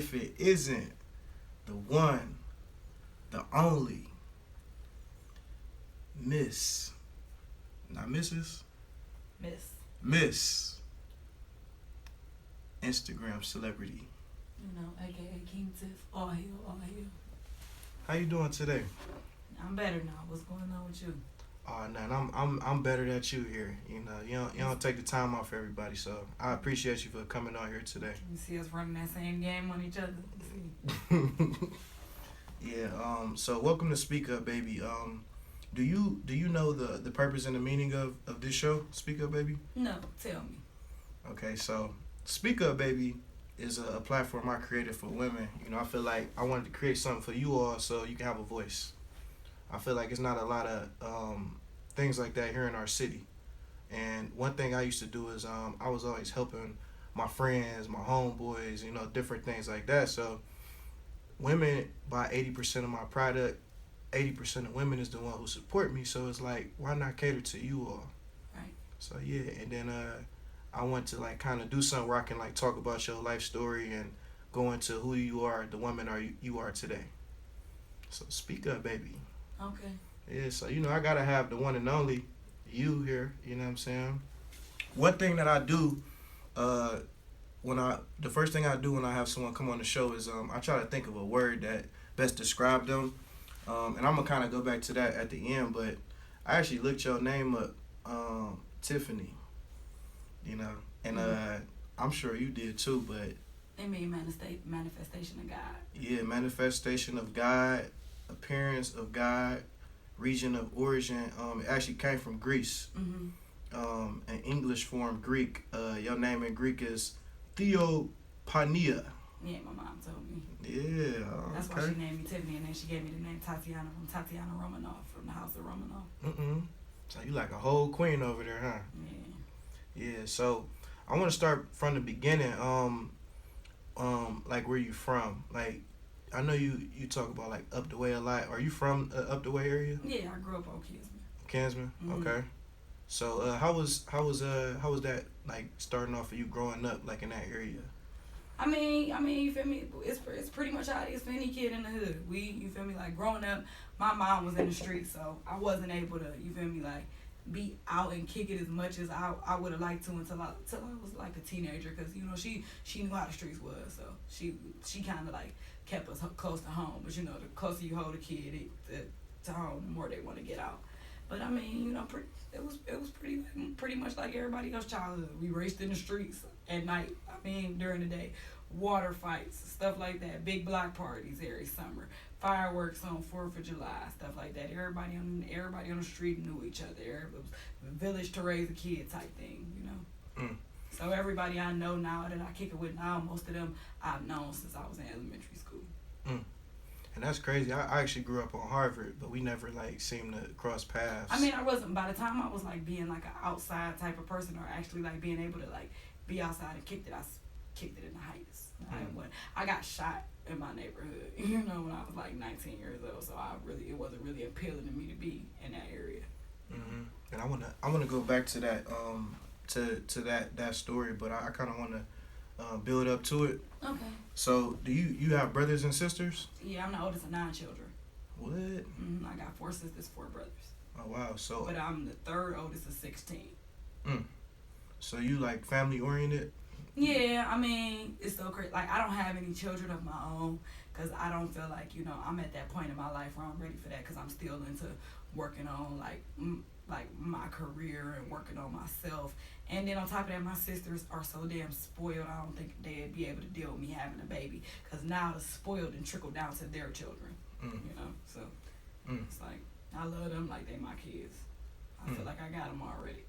if it isn't the one, the only, Miss, not Mrs., Miss. Miss Instagram celebrity. You know, aka King Tiff. All hail, all hail. How you doing today? I'm better now. What's going on with you? Oh man, I'm better than you here. You don't take the time off for everybody, so I appreciate you for coming on here today. You see us running that same game on each other. See. Yeah. So welcome to Speak Up, Baby. Do you know the purpose and the meaning of this show, Speak Up, Baby? No, tell me. Okay, so Speak Up, Baby is a platform I created for women. I feel like I wanted to create something for you all so you can have a voice. I feel like it's not a lot of things like that here in our city. And one thing I used to do is I was always helping my friends, my homeboys, different things like that. So women buy 80% of my product. 80% of women is the one who support me. So it's like, why not cater to you all? Right. So yeah, and then I want to like kind of do something where I can like talk about your life story and go into who you are, the woman you are today. So speak up, baby. Okay. Yeah, so I gotta have the one and only you here, you know what I'm saying? One thing that I do, the first thing I do when I have someone come on the show is I try to think of a word that best describe them. And I'm gonna kinda go back to that at the end, but I actually looked your name up, Tiffany. And I'm sure you did too, but They mean manifestation of God. yeah, manifestation of God, appearance of God, region of origin. It actually came from Greece. Mm-hmm. An English form Greek. Your name in Greek is Theopania. Yeah, my mom told me. Yeah. That's why she named me Tiffany, and then she gave me the name Tatiana from Tatiana Romanov from the House of Romanov. So you like a whole queen over there, huh? Yeah. Yeah. So I want to start from the beginning. Like where you from? Like I know you talk about like up the way a lot. Are you from up the way area? Yeah, I grew up on Kinsman. Kinsman. Mm-hmm. Okay. So how was that like starting off for you growing up like in that area? I mean, you feel me? It's pretty much how it is for any kid in the hood. You feel me? Like growing up, my mom was in the streets, so I wasn't able to, you feel me? Like be out and kick it as much as I would have liked to until I was like a teenager, because she knew how the streets was, so she kind of like kept us close to home. But the closer you hold a kid to home, the more they want to get out. But I mean, it was pretty much like everybody else's childhood. We raced in the streets at night. I mean, during the day, water fights, stuff like that. Big block parties every summer, fireworks on 4th of July, stuff like that. Everybody on the street knew each other. It was a village to raise a kid type thing, So everybody I know now that I kick it with now, most of them I've known since I was in elementary school. And that's crazy. I actually grew up on Harvard, but we never like seemed to cross paths. I mean, I wasn't. By the time I was like being like an outside type of person, or actually like being able to like be outside and kicked it, I kicked it in the Heights. I got shot in my neighborhood, when I was like 19 years old. So it wasn't really appealing to me to be in that area. And I wanna go back to that to that story, but I kind of want to build up to it. Okay. So do you have brothers and sisters? Yeah, I'm the oldest of 9 children. What? I got 4 sisters, 4 brothers. Oh wow. So. But I'm the third oldest of 16. So you like family oriented? Yeah, I mean, it's so crazy. Like, I don't have any children of my own, because I don't feel like, I'm at that point in my life where I'm ready for that, because I'm still into working on, like my career and working on myself. And then on top of that, my sisters are so damn spoiled, I don't think they'd be able to deal with me having a baby, because now the spoiled and trickle down to their children, So it's like, I love them like they my kids. I feel like I got them already.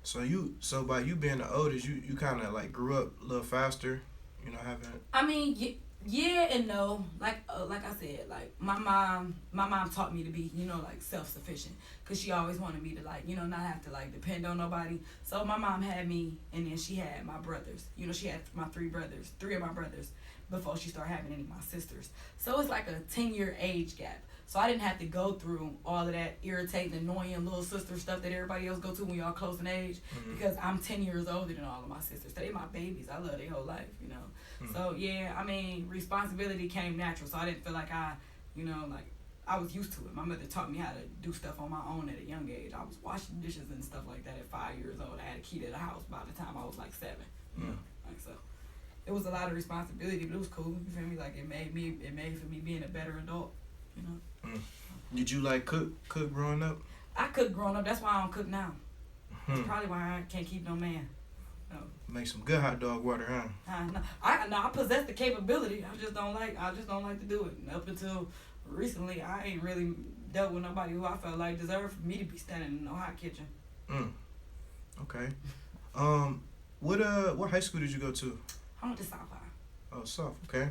So by you being the oldest, you kind of like grew up a little faster, having. I mean, yeah and no. Like I said, like my mom taught me to be, like self-sufficient, because she always wanted me to like, not have to like depend on nobody. So my mom had me, and then she had my brothers. She had my 3 of my brothers before she started having any of my sisters. So it's like a 10-year age gap. So I didn't have to go through all of that irritating, annoying little sister stuff that everybody else go to when y'all close in age. Because I'm 10 years older than all of my sisters. So they my babies. I love their whole life, you know. So yeah, I mean, responsibility came natural. So I didn't feel like I was used to it. My mother taught me how to do stuff on my own at a young age. I was washing dishes and stuff like that at 5 years old. I had a key to the house by the time I was like 7. You know, like so. It was a lot of responsibility, but it was cool. You feel me? Like it made for me being a better adult. You know. Did you like cook growing up? I cooked growing up. That's why I don't cook now. That's probably why I can't keep no man. No. Make some good hot dog water, huh? I possess the capability. I just don't like to do it. And up until recently, I ain't really dealt with nobody who I felt like deserved for me to be standing in no hot kitchen. Okay. What high school did you go to? I went to South High. Oh, South. Okay.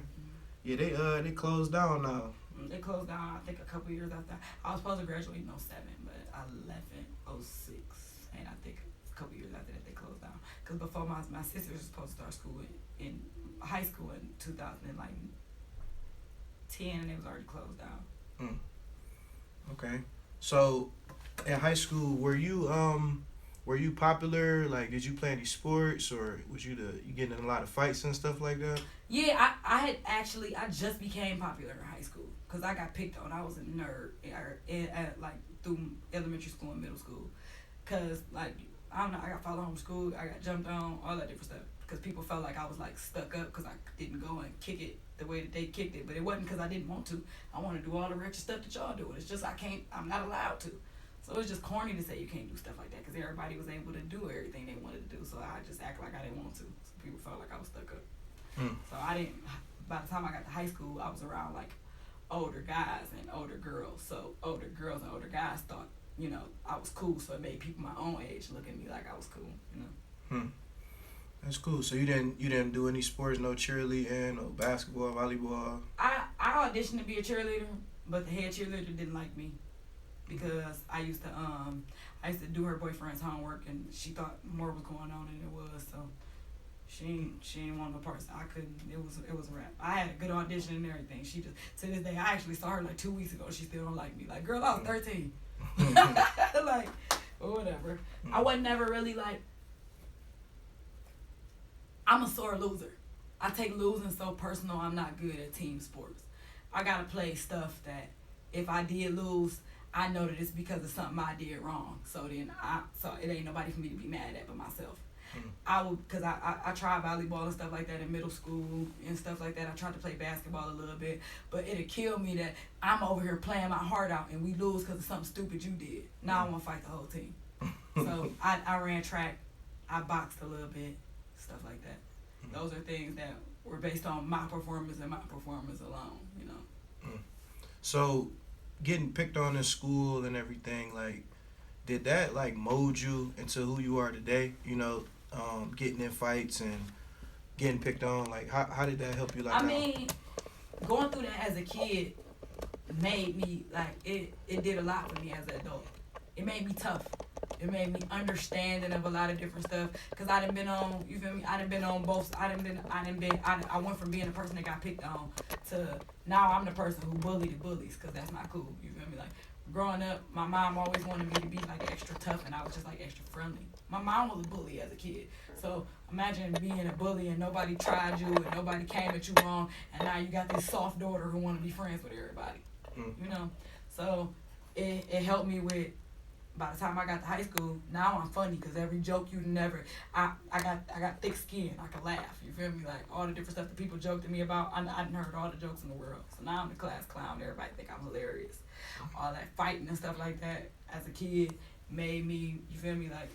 Yeah, they closed down now. They closed down, I think, a couple years after. I was supposed to graduate in 07, but I left in 06. And I think a couple years after that, they closed down. Because before my sister was supposed to start school in high school in 2010, and it was already closed down. Okay. So, in high school, were you popular? Like, did you play any sports, or was you getting in a lot of fights and stuff like that? Yeah, I just became popular in high school because I got picked on. I was a nerd through elementary school and middle school, cause like I don't know, I got followed home school, I got jumped on, all that different stuff, because people felt like I was like stuck up because I didn't go and kick it the way that they kicked it, but it wasn't because I didn't want to. I want to do all the wretched stuff that y'all do. It's just I'm not allowed to. So it's just corny to say you can't do stuff like that because everybody was able to do everything they wanted to do. So I just act like I didn't want to. So people felt like I was stuck up. So I didn't. By the time I got to high school, I was around like older guys and older girls. So older girls and older guys thought, you know, I was cool. So it made people my own age look at me like I was cool. You know. That's cool. So you didn't do any sports, no cheerleading, no basketball, volleyball. I auditioned to be a cheerleader, but the head cheerleader didn't like me because I used to do her boyfriend's homework and she thought more was going on than it was. So she ain't want no parts. I couldn't. It was a wrap. I had a good audition and everything. She just, to this day, I actually saw her like 2 weeks ago. She still don't like me. Like, girl, I was 13. Like, or whatever. I wasn't never really like. I'm a sore loser. I take losing so personal. I'm not good at team sports. I gotta play stuff that if I did lose, I know that it's because of something I did wrong. So it ain't nobody for me to be mad at but myself. Cause I tried volleyball and stuff like that in middle school and stuff like that. I tried to play basketball a little bit, but it'd kill me that I'm over here playing my heart out and we lose cause of something stupid you did. Now I want to fight the whole team. So I ran track, I boxed a little bit, stuff like that. Those are things that were based on my performance and my performance alone, you know. So, getting picked on in school and everything, like, did that like mold you into who you are today? You know, getting in fights and getting picked on. Like, how did that help you? Like, I mean, going through that as a kid made me like it did a lot for me as an adult. It made me tough. It made me understanding of a lot of different stuff. Cause I done been on, you feel me? I done been on both. I went from being the person that got picked on to now I'm the person who bullied the bullies. Cause that's not cool. You feel me? Like growing up, my mom always wanted me to be like extra tough, and I was just like extra friendly. My mom was a bully as a kid. So imagine being a bully and nobody tried you and nobody came at you wrong, and now you got this soft daughter who want to be friends with everybody. You know? So it helped me with. By the time I got to high school, now I'm funny because every joke you never, I got thick skin. I can laugh. You feel me? Like all the different stuff that people joked to me about, I done heard all the jokes in the world. So now I'm the class clown. Everybody think I'm hilarious. All that fighting and stuff like that as a kid made me, you feel me? Like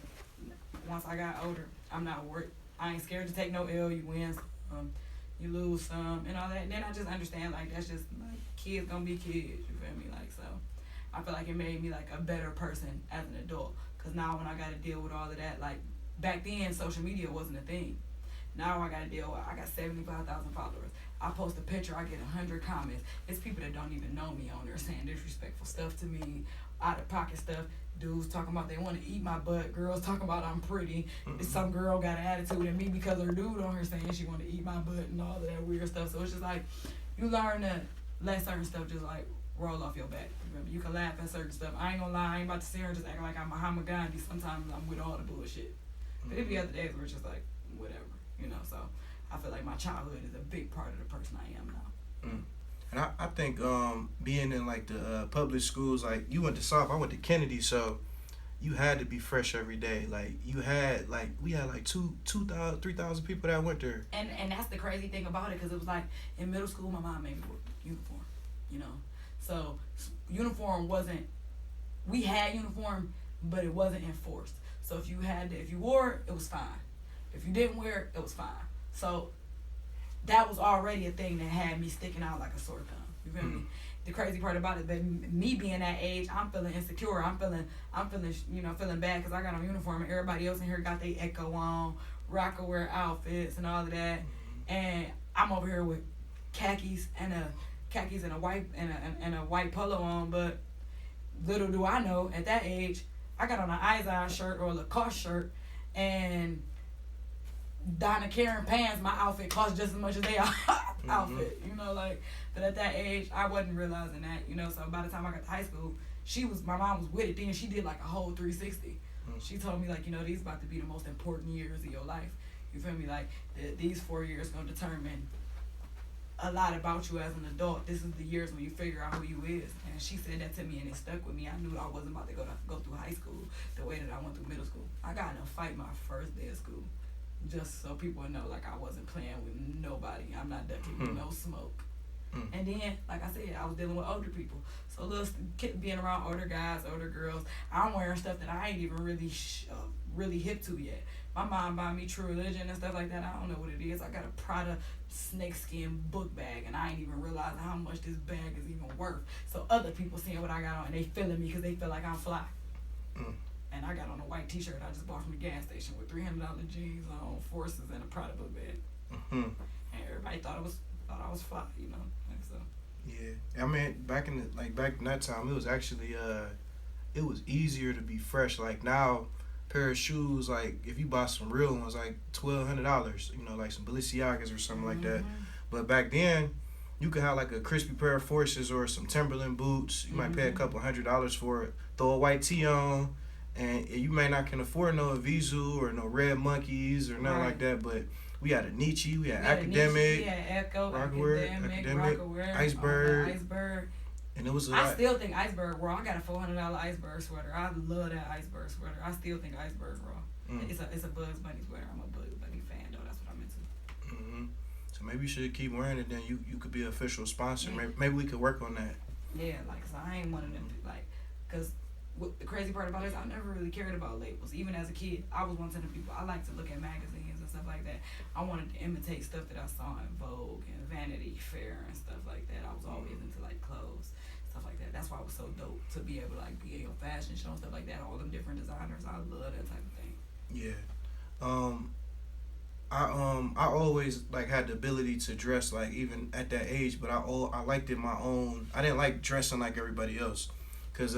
once I got older, I'm not worried. I ain't scared to take no L. You win some, you lose some, and all that. And then I just understand like that's just like kids gonna be kids. You feel me? Like so. I feel like it made me like a better person as an adult. Cause now when I gotta deal with all of that, like back then social media wasn't a thing. Now I gotta deal with, I got 75,000 followers. I post a picture, I get 100 comments. It's people that don't even know me on there saying disrespectful stuff to me, out of pocket stuff. Dudes talking about they want to eat my butt. Girls talking about I'm pretty. Some girl got an attitude at me because her dude on her saying she want to eat my butt and all of that weird stuff. So it's just like, you learn to let certain stuff just like roll off your back. You feel me? You can laugh at certain stuff. I ain't gonna lie, I ain't about to sit here and just act like I'm Muhammad Gandhi. Sometimes I'm with all the bullshit. But it be other days where it's just like, whatever, you know, so I feel like my childhood is a big part of the person I am now. And I think being in like the public schools, like you went to South, I went to Kennedy, so you had to be fresh every day. Like you had like we had like 2,000, 3,000 people that went there. And that's the crazy thing about it, because it was like in middle school, my mom made me wear uniform, you know. So uniform wasn't. We had uniform, but it wasn't enforced. So if you wore it, it was fine. If you didn't wear it, it was fine. So that was already a thing that had me sticking out like a sore thumb. You feel me? The crazy part about it, that me being that age, I'm feeling insecure. I'm feeling, feeling bad because I got on uniform and everybody else in here got their Echo on, Rockaware outfits and all of that, and I'm over here with khakis and a white polo on. But little do I know, at that age, I got on an Izod shirt or a Lacoste shirt and Donna Karen pants. My outfit cost just as much as their outfit, you know, like. But at that age, I wasn't realizing that, you know. So by the time I got to high school, my mom was with it. Then she did like a whole 360. She told me, like, you know, these about to be the most important years of your life. You feel me? Like these 4 years gonna determine a lot about you as an adult. This is the years when you figure out who you is. And she said that to me, and it stuck with me. I knew I wasn't about to go through high school the way that I went through middle school. I got in a fight my first day of school, just so people would know, like, I wasn't playing with nobody. I'm not ducking with no smoke. And then, like I said, I was dealing with older people. So being around older guys, older girls, I'm wearing stuff that I ain't even really hip to yet. My mom bought me True Religion and stuff like that. I don't know what it is. I got a Prada snakeskin book bag, and I ain't even realizing how much this bag is even worth. So other people seeing what I got on, and they feeling me because they feel like I'm fly. And I got on a white t-shirt I just bought from the gas station with $300 jeans on, Forces, and a Prada book bag. And everybody thought I was fly, you know. So. Yeah, I mean, back in that time, it was actually it was easier to be fresh. Like now, pair of shoes, like if you buy some real ones, like $1,200, you know, like some Balenciagas or something like that. But back then, you could have like a crispy pair of Forces or some Timberland boots. You might pay a couple $100 for it. Throw a white tee on, and you may not can afford no Avizu or no Red Monkeys or nothing like that, but we had a Nietzsche, we had Academic, we had Echo, Rockaware, Iceberg. And it was I still think Iceberg raw. I got a $400 Iceberg sweater. I love that Iceberg sweater. I still think Iceberg raw. It's a Bugs Bunny sweater. I'm a Bugs Bunny fan though. That's what I'm into. So maybe you should keep wearing it. Then you could be an official sponsor. Yeah. Maybe we could work on that. Yeah, like, cause I ain't one of them. Like, cause what the crazy part about it is I never really cared about labels. Even as a kid, I was one of the people. I like to look at magazines and stuff like that. I wanted to imitate stuff that I saw in Vogue and Vanity Fair and stuff like that. I was always into like clothes, stuff like that. That's why it was so dope to be able to like be in your fashion show and stuff like that. All them different designers. I love that type of thing. Yeah. I always like had the ability to dress like even at that age, but I liked it my own. I didn't like dressing like everybody else, cause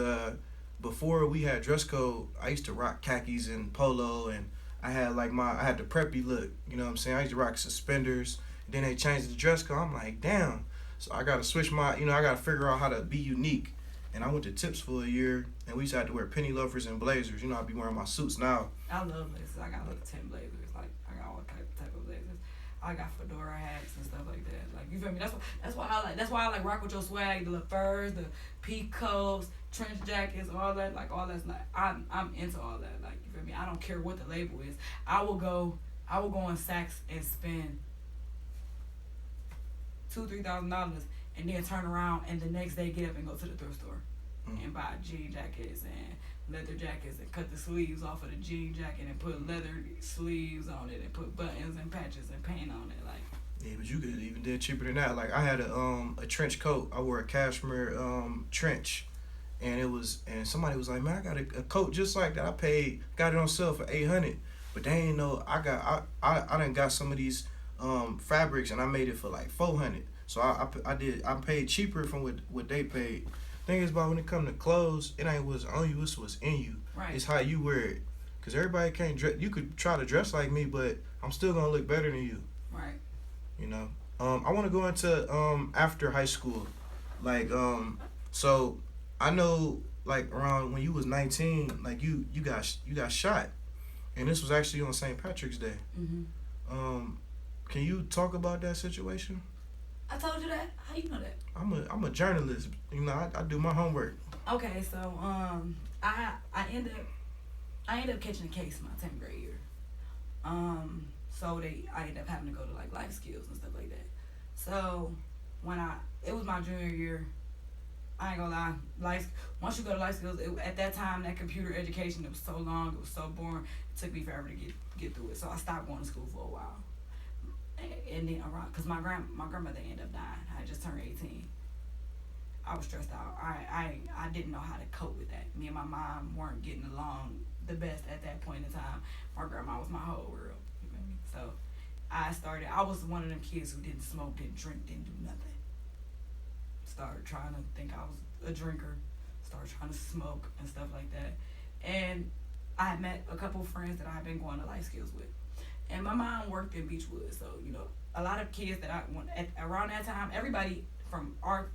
before we had dress code, I used to rock khakis and polo, and I had the preppy look. You know what I'm saying? I used to rock suspenders. Then they changed the dress code. I'm like, damn. So I gotta switch I gotta figure out how to be unique. And I went to Tips for a year, and we used to have to wear penny loafers and blazers. You know, I'd be wearing my suits now. I love blazers. I got like 10 blazers. Like, I got all type of blazers. I got fedora hats and stuff like that. Like, you feel me? That's why I like rock with your swag, the furs, the peacoats, trench jackets, all that. Like, all that's like, I'm into all that. Like, you feel me? I don't care what the label is. I will go on Saks and spend $2,000-$3,000 and then turn around and the next day get up and go to the thrift store and buy jean jackets and leather jackets and cut the sleeves off of the jean jacket and put leather sleeves on it and put buttons and patches and paint on it. Like, yeah, but you could even did cheaper than that. Like, I had a trench coat. I wore a cashmere trench, and somebody was like, man, I got a coat just like that. Got it on sale for $800, but they ain't know I done got some of these fabrics and I made it for like $400. So I paid cheaper from what they paid. Thing is about when it come to clothes, it ain't what's on you, it's what's in you. Right. It's how you wear it. Cause everybody can't dress. You could try to dress like me, but I'm still gonna look better than you. Right. You know. I want to go into after high school, like So I know like around when you was 19, like you got shot, and this was actually on St. Patrick's Day. Hmm. Um, can you talk about that situation? I told you that. How you know that? I'm a journalist. You know, I do my homework. Okay, so I ended up catching a case my 10th grade year. So I ended up having to go to like life skills and stuff like that. So when it was my junior year, I ain't gonna lie, life once you go to life skills, at that time that computer education, it was so long, it was so boring, it took me forever to get through it. So I stopped going to school for a while, and then around because my grandmother ended up dying. I had just turned 18. I was stressed out. I didn't know how to cope with that. Me and my mom weren't getting along the best at that point in time. My grandma was my whole world. You feel me? So I was one of them kids who didn't smoke, didn't drink, didn't do nothing. Started trying to think I was a drinker. Started trying to smoke and stuff like that. And I had met a couple of friends that I had been going to life skills with. And my mom worked in Beechwood, so a lot of kids that I went at around that time, everybody from our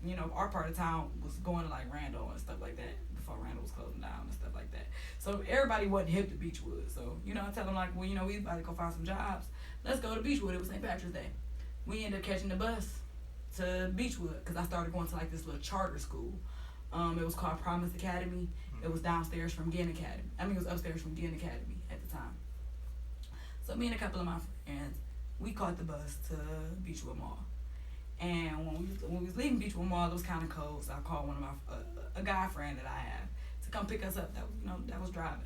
part of town was going to like Randall and stuff like that before Randall was closing down and stuff like that. So everybody wasn't hip to Beechwood. So I tell them like, well, we about to go find some jobs. Let's go to Beechwood. It was St. Patrick's Day. We ended up catching the bus to Beechwood because I started going to like this little charter school. It was called Promise Academy. It was downstairs from Ginn Academy. It was upstairs from Ginn Academy at the time. So me and a couple of my friends, we caught the bus to Beechwood Mall. And when we was leaving Beechwood Mall, it was kind of cold. So I called one of my a guy friend that I have to come pick us up. That was driving.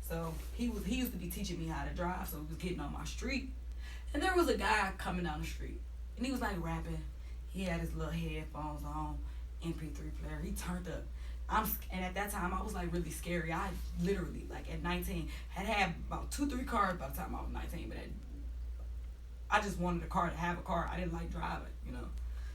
So he used to be teaching me how to drive. So he was getting on my street, and there was a guy coming down the street, and he was like rapping. He had his little headphones on, MP3 player. He turned up. And at that time I was like really scary. I literally like at 19 had about 2-3 cars by the time I was 19, but I just wanted a car to have a car. I didn't like driving.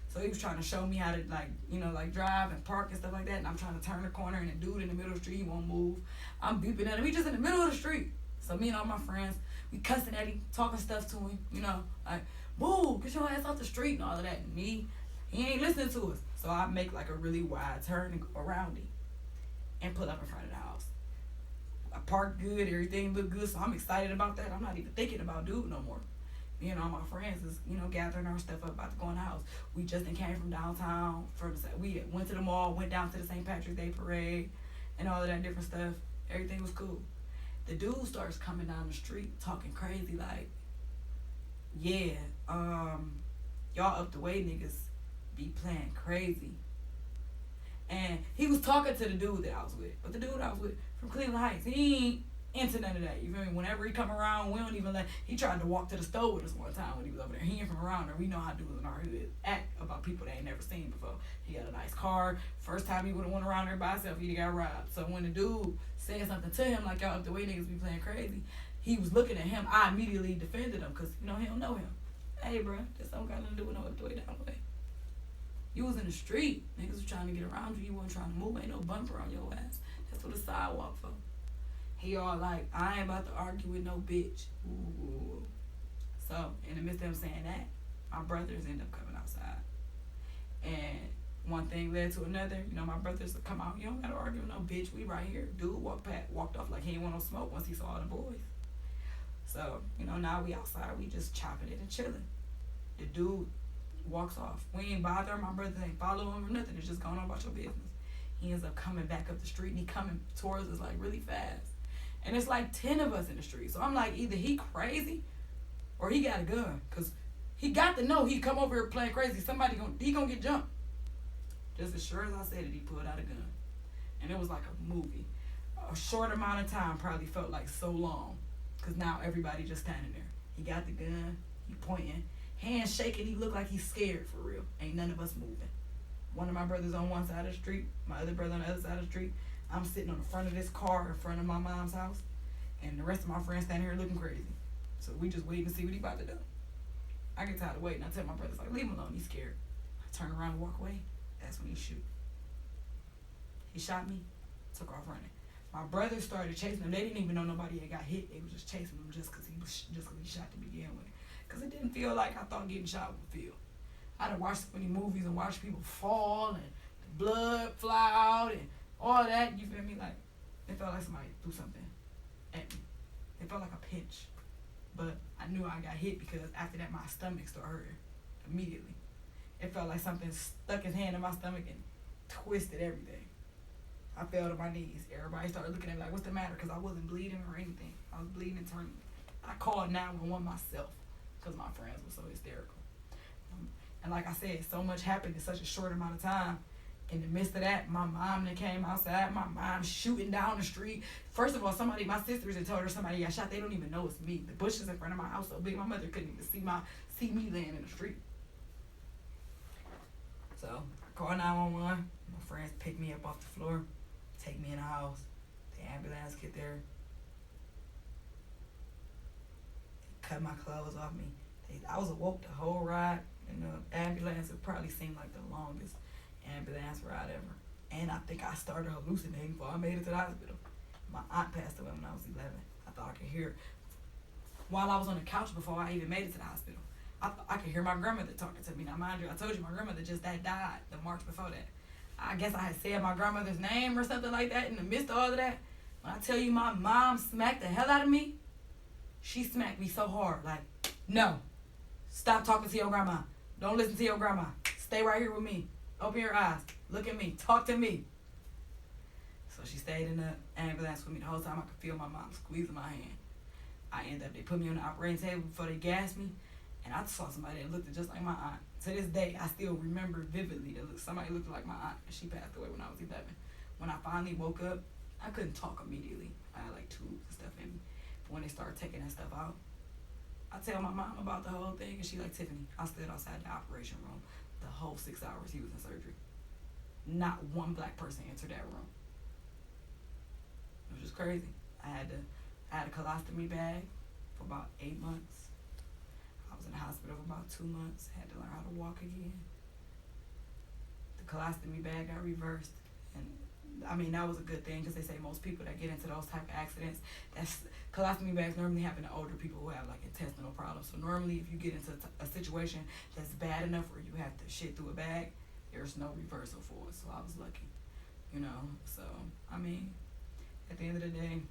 So he was trying to show me how to like drive and park and stuff like that. And I'm trying to turn the corner, and the dude in the middle of the street, he won't move. I'm beeping at him. He just in the middle of the street. So me and all my friends, we cussing at him, talking stuff to him. Like, boo, get your ass off the street and all of that. And he ain't listening to us. So I make like a really wide turn and go around him and pull up in front of the house. I parked good, everything looked good, so I'm excited about that. I'm not even thinking about dude no more. Me and all my friends is, gathering our stuff up, about to go in the house. We just came from downtown. We went to the mall, went down to the St. Patrick's Day parade, and all of that different stuff. Everything was cool. The dude starts coming down the street talking crazy like, yeah, y'all up the way niggas be playing crazy. And he was talking to the dude that I was with. But the dude I was with from Cleveland Heights, he ain't into none of that. You feel me? Whenever he come around, we don't even he tried to walk to the store with us one time when he was over there. He ain't from around there. We know how dudes in our hood act about people they ain't never seen before. He had a nice car. First time he would have went around there by himself, he'd got robbed. So when the dude said something to him, like, y'all up the way niggas be playing crazy, he was looking at him. I immediately defended him because, he don't know him. Hey, bro, this don't got nothing to do with no up the way, down the way. You was in the street. Niggas was trying to get around you. You wasn't trying to move. Ain't no bumper on your ass. That's what a sidewalk for. He all like, I ain't about to argue with no bitch. Ooh. So, in the midst of him saying that, my brothers end up coming outside. And one thing led to another. My brothers would come out. You don't got to argue with no bitch. We right here. Dude walked off like he didn't want no smoke once he saw all the boys. So, now we outside. We just chopping it and chilling. The dude walks off. We ain't bother him. My brothers ain't follow him or nothing. It's just going on about your business. He ends up coming back up the street, and he coming towards us like really fast. And it's like 10 of us in the street. So I'm like, either he crazy or he got a gun. Because he got to know he come over here playing crazy. He gonna get jumped. Just as sure as I said it, he pulled out a gun. And it was like a movie. A short amount of time probably felt like so long. Because now everybody just standing there. He got the gun. He pointing. Hands shaking. He looked like he's scared for real. Ain't none of us moving. One of my brothers on one side of the street. My other brother on the other side of the street. I'm sitting on the front of this car in front of my mom's house. And the rest of my friends standing here looking crazy. So we just waiting to see what he about to do. I get tired of waiting. I tell my brothers, like, leave him alone. He's scared. I turn around and walk away. That's when he shoot. He shot me. Took off running. My brothers started chasing him. They didn't even know nobody had got hit. They was just chasing him just because he shot to begin with. Because it didn't feel like I thought getting shot would feel. I done watched so many movies and watched people fall and blood fly out and all that. You feel me? Like it felt like somebody threw something at me. It felt like a pinch, but I knew I got hit because after that my stomach started hurting immediately. It felt like something stuck his hand in my stomach and twisted everything. I fell to my knees. Everybody started looking at me like, what's the matter? Because I wasn't bleeding or anything. I was bleeding internally. I called 911 myself because my friends were so hysterical. And like I said, so much happened in such a short amount of time. In the midst of that, my mom that came outside, my mom shooting down the street. First of all, my sisters had told her somebody got shot. They don't even know it's me. The bushes in front of my house so big, my mother couldn't even see me laying in the street. So I called 911. My friends picked me up off the floor, take me in the house. The ambulance get there. They cut my clothes off me. I was awoke the whole ride in the ambulance. It probably seemed like the longest ambulance ride ever. And I think I started hallucinating before I made it to the hospital. My aunt passed away when I was 11. I thought I could hear it while I was on the couch before I even made it to the hospital. I could hear my grandmother talking to me. Now, mind you, I told you my grandmother just died the March before that. I guess I had said my grandmother's name or something like that in the midst of all of that. When I tell you my mom smacked the hell out of me, she smacked me so hard. Like, no, stop talking to your grandma. Don't listen to your grandma. Stay right here with me. Open your eyes. Look at me. Talk to me. So she stayed in the ambulance with me the whole time. I could feel my mom squeezing my hand. They put me on the operating table before they gassed me. And I saw somebody that looked just like my aunt. To this day, I still remember vividly that somebody looked like my aunt. And she passed away when I was 11. When I finally woke up, I couldn't talk immediately. I had like tubes and stuff in me. But when they started taking that stuff out, I tell my mom about the whole thing. And she like, Tiffany, I stood outside the operation room the whole 6 hours he was in surgery. Not one black person entered that room. It was just crazy. I had a colostomy bag for about 8 months. I was in the hospital for about 2 months. Had to learn how to walk again. The colostomy bag got reversed. And I mean, that was a good thing because they say most people that get into those type of accidents, colostomy bags normally happen to older people who have like intestinal problems. So normally if you get into a situation that's bad enough where you have to shit through a bag, there's no reversal for it. So I was lucky, you know. So, I mean, at the end of the day,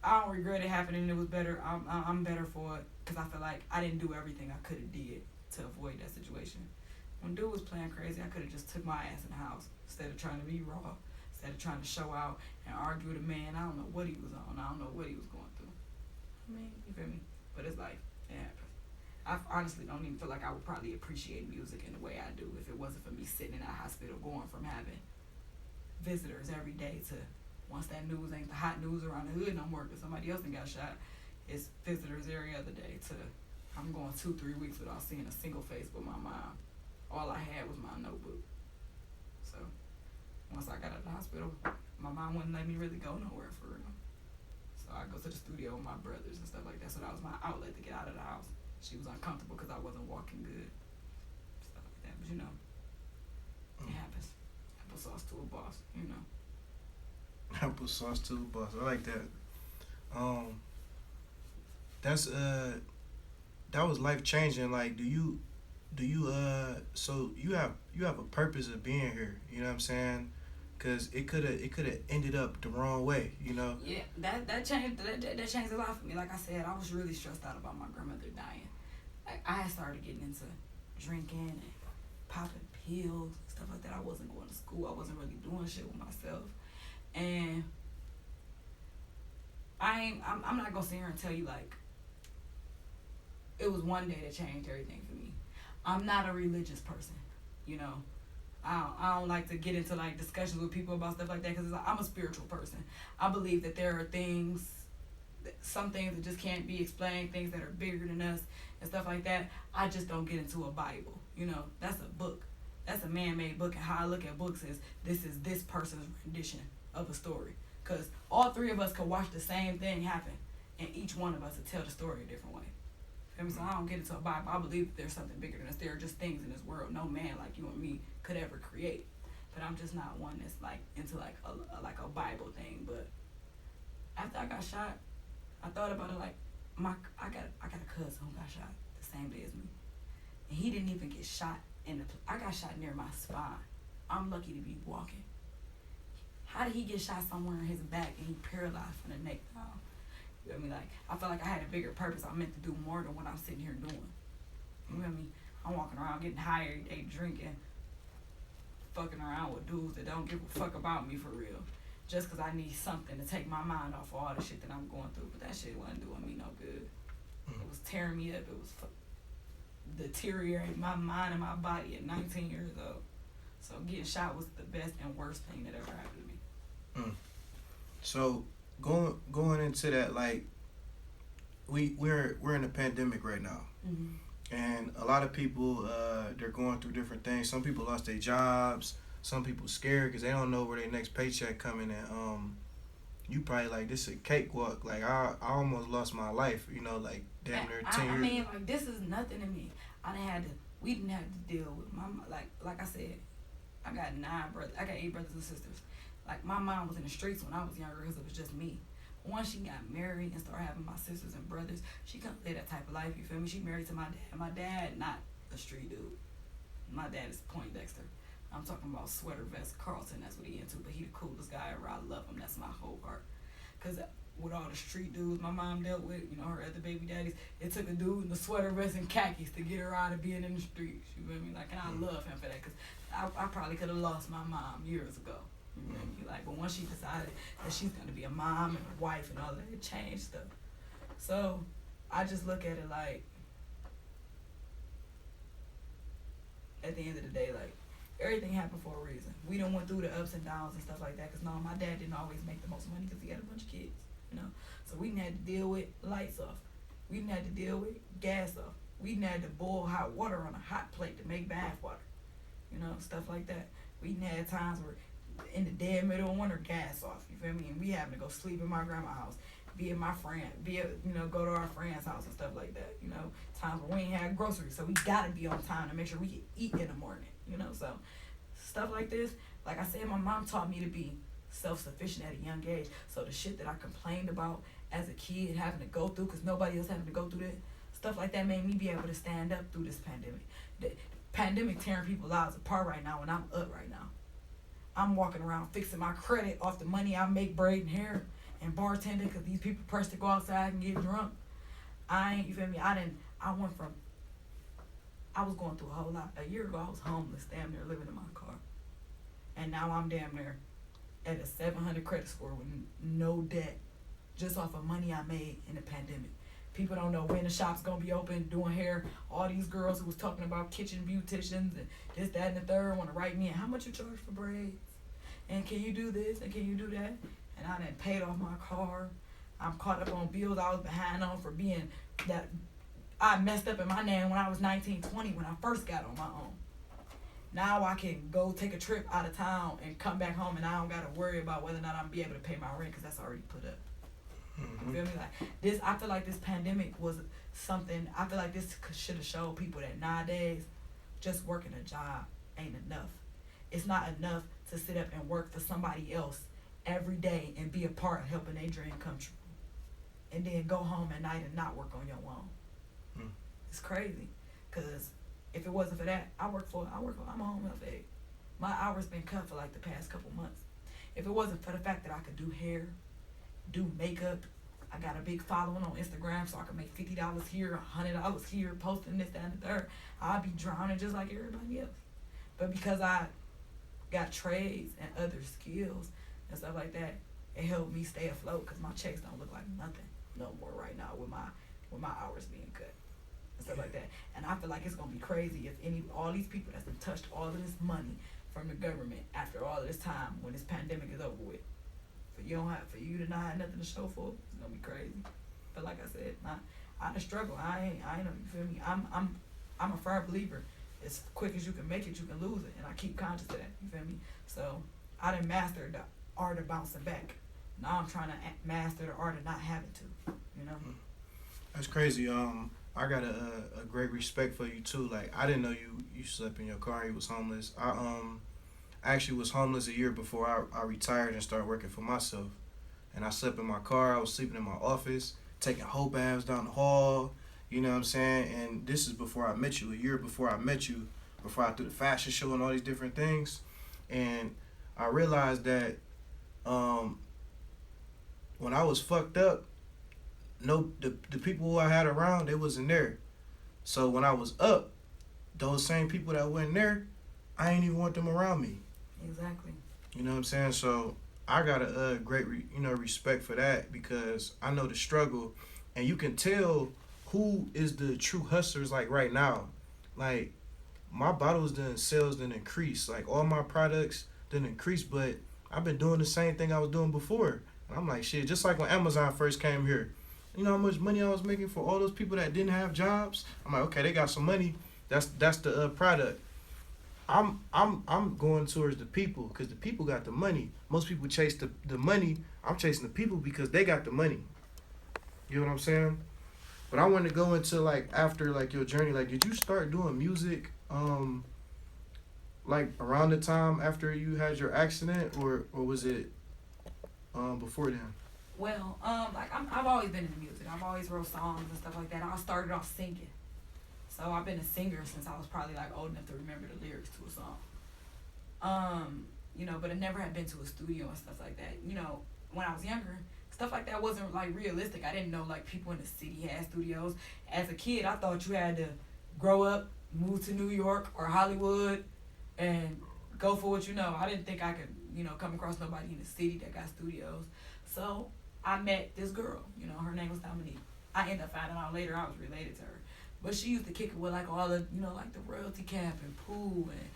I don't regret it happening. It was better. I'm better for it because I feel like I didn't do everything I could have did to avoid that situation. When dude was playing crazy, I could have just took my ass in the house instead of trying to be raw, instead of trying to show out and argue with a man. I don't know what he was on. I don't know what he was going through. I mean, you feel me? But it's like, it happens. I honestly don't even feel like I would probably appreciate music in the way I do if it wasn't for me sitting in that hospital going from having visitors every day to once that news ain't the hot news around the hood no more because somebody else done got shot, it's visitors every other day to I'm going 2-3 weeks without seeing a single face with my mom. All I had was my notebook. So once I got out of the hospital, my mom wouldn't let me really go nowhere for real. So I go to the studio with my brothers and stuff like that. So that was my outlet to get out of the house. She was uncomfortable because I wasn't walking good. Stuff like that. But you know, it happens. Applesauce to a boss, you know. Applesauce to a boss. I like that. That was life changing. Like, do you so you have a purpose of being here, you know what I'm saying? Because it could have ended up the wrong way, you know. Yeah, that changed a lot for me. Like I said, I was really stressed out about my grandmother dying. Like I had started getting into drinking and popping pills and stuff like that. I wasn't going to school. I wasn't really doing shit with myself, and I'm not gonna sit here and tell you like it was one day that changed everything for me. I'm not a religious person, you know. I don't like to get into like discussions with people about stuff like that because like, I'm a spiritual person. I believe that there are things, some things that just can't be explained, things that are bigger than us and stuff like that. I just don't get into a Bible, you know. That's a book. That's a man-made book, and how I look at books is this person's rendition of a story. Because all three of us could watch the same thing happen, and each one of us would tell the story a different way. So I don't get into a Bible. I believe that there's something bigger than us. There are just things in this world no man like you and me could ever create. But I'm just not one that's like into like a Bible thing. But after I got shot, I thought about it like I got a cousin who got shot the same day as me, and he didn't even get shot And I got shot near my spine. I'm lucky to be walking. How did he get shot somewhere in his back and he paralyzed from the neck down? You know what I mean? Like, I felt like I had a bigger purpose. I meant to do more than what I'm sitting here doing. You know what I mean? I'm walking around getting high every day, drinking, fucking around with dudes that don't give a fuck about me for real. Just because I need something to take my mind off of all the shit that I'm going through. But that shit wasn't doing me no good. It was tearing me up. It was deteriorating my mind and my body at 19 years old. So getting shot was the best and worst thing that ever happened to me. So going into that, like, we're in a pandemic right now. And a lot of people, they're going through different things. Some people lost their jobs. Some people scared because they don't know where their next paycheck coming. And you probably like, this is a cakewalk. Like, I almost lost my life, you know, like damn near 10 years. I mean, like, this is nothing to me. We didn't have to deal with my, like I said, I got 8 brothers and sisters. Like, my mom was in the streets when I was younger because it was just me. Once she got married and started having my sisters and brothers, she couldn't live that type of life, you feel me? She married to my dad. My dad, not a street dude. My dad is Poindexter. I'm talking about sweater vest Carlton, that's what he into, but he the coolest guy ever. I love him, that's my whole heart. Because with all the street dudes my mom dealt with, you know, her other baby daddies, it took a dude in the sweater vest and khakis to get her out of being in the streets, you feel me? Like, and I love him for that, because I probably could have lost my mom years ago. You know what I mean? Like, but once she decided that she's gonna be a mom and a wife and all that, it changed stuff. So I just look at it like, at the end of the day, like, everything happened for a reason. We done went through the ups and downs and stuff like that. Cause no, my dad didn't always make the most money because he had a bunch of kids, you know. So we didn't have to deal with lights off. We didn't have to deal with gas off. We didn't have to boil hot water on a hot plate to make bath water, you know, stuff like that. We didn't have times where in the dead middle of winter, gas off, you feel me? And we having to go sleep in my grandma's house, be at my friend, go to our friend's house and stuff like that, you know. Times where we ain't had groceries, so we gotta be on time to make sure we can eat in the morning, you know. So stuff like this, like I said, my mom taught me to be self-sufficient at a young age. So the shit that I complained about as a kid, having to go through, because nobody else having to go through that, stuff like that made me be able to stand up through this pandemic. The pandemic tearing people's lives apart right now, and I'm up right now. I'm walking around fixing my credit off the money I make braiding hair and bartending because these people press to go outside and get drunk. You feel me? I was going through a whole lot. A year ago, I was homeless, damn near living in my car. And now I'm damn near at a 700 credit score with no debt, just off of money I made in the pandemic. People don't know when the shop's gonna be open, doing hair. All these girls who was talking about kitchen beauticians and this, that, and the third want to write me in. How much you charge for braids? And can you do this? And can you do that? And I done paid off my car. I'm caught up on bills I was behind on for being that I messed up in my name when I was 19, 20 when I first got on my own. Now I can go take a trip out of town and come back home and I don't gotta worry about whether or not I'm be able to pay my rent because that's already put up. You feel me? Like this, I feel like this pandemic was something. I feel like this should have showed people that nowadays, just working a job ain't enough. It's not enough to sit up and work for somebody else every day and be a part of helping their dream come true, and then go home at night and not work on your own. It's crazy, cause if it wasn't for that, I'm a home health aide. My hours been cut for like the past couple months. If it wasn't for the fact that I could do hair, do makeup, I got a big following on Instagram, so I can make $50 here, $100 here, posting this, that, and the third, I'd be drowning just like everybody else. But because I got trades and other skills and stuff like that, it helped me stay afloat because my checks don't look like nothing no more right now with my hours being cut and stuff like that. And I feel like it's gonna be crazy if all these people that's been touched all of this money from the government after all of this time when this pandemic is over with. For you to not have nothing to show for, it's gonna be crazy. But like I said, I done struggle. I ain't you feel me? I'm a firm believer. As quick as you can make it, you can lose it, and I keep conscious of that. You feel me? So I done mastered the art of bouncing back. Now I'm trying to master the art of not having to. You know? That's crazy. I got a great respect for you too. Like, I didn't know you slept in your car. You was homeless. I actually was homeless a year before I retired and started working for myself. And I slept in my car. I was sleeping in my office, taking whole baths down the hall. You know what I'm saying? And this is before I met you. A year before I met you, before I threw the fashion show and all these different things. And I realized that um, when I was fucked up, no, the people who I had around, they wasn't there. So when I was up, those same people that wasn't there, I ain't even want them around me. Exactly. You know what I'm saying? So I got a great respect for that, because I know the struggle, and you can tell who is the true hustlers like right now. Like my bottles done sales done increase. Like all my products done increase, but I've been doing the same thing I was doing before. And I'm like shit, just like when Amazon first came here. You know how much money I was making for all those people that didn't have jobs? I'm like, okay, they got some money. That's the product. I'm going towards the people, because the people got the money. Most people chase the money. I'm chasing the people because they got the money. You know what I'm saying? But I want to go into like after like your journey. Like, did you start doing music like around the time after you had your accident, or was it before then? Well, like I've always been in music. I've always wrote songs and stuff like that. I started off singing, so I've been a singer since I was probably like old enough to remember the lyrics to a song. You know, but I never had been to a studio and stuff like that. You know, when I was younger, stuff like that wasn't like realistic. I didn't know like people in the city had studios. As a kid, I thought you had to grow up, move to New York or Hollywood, and go for what you know. I didn't think I could, you know, come across nobody in the city that got studios. So I met this girl, you know, her name was Dominique. I ended up finding out later I was related to her. But she used to kick it with like all the, you know, like the Royalty Cap and Pooh and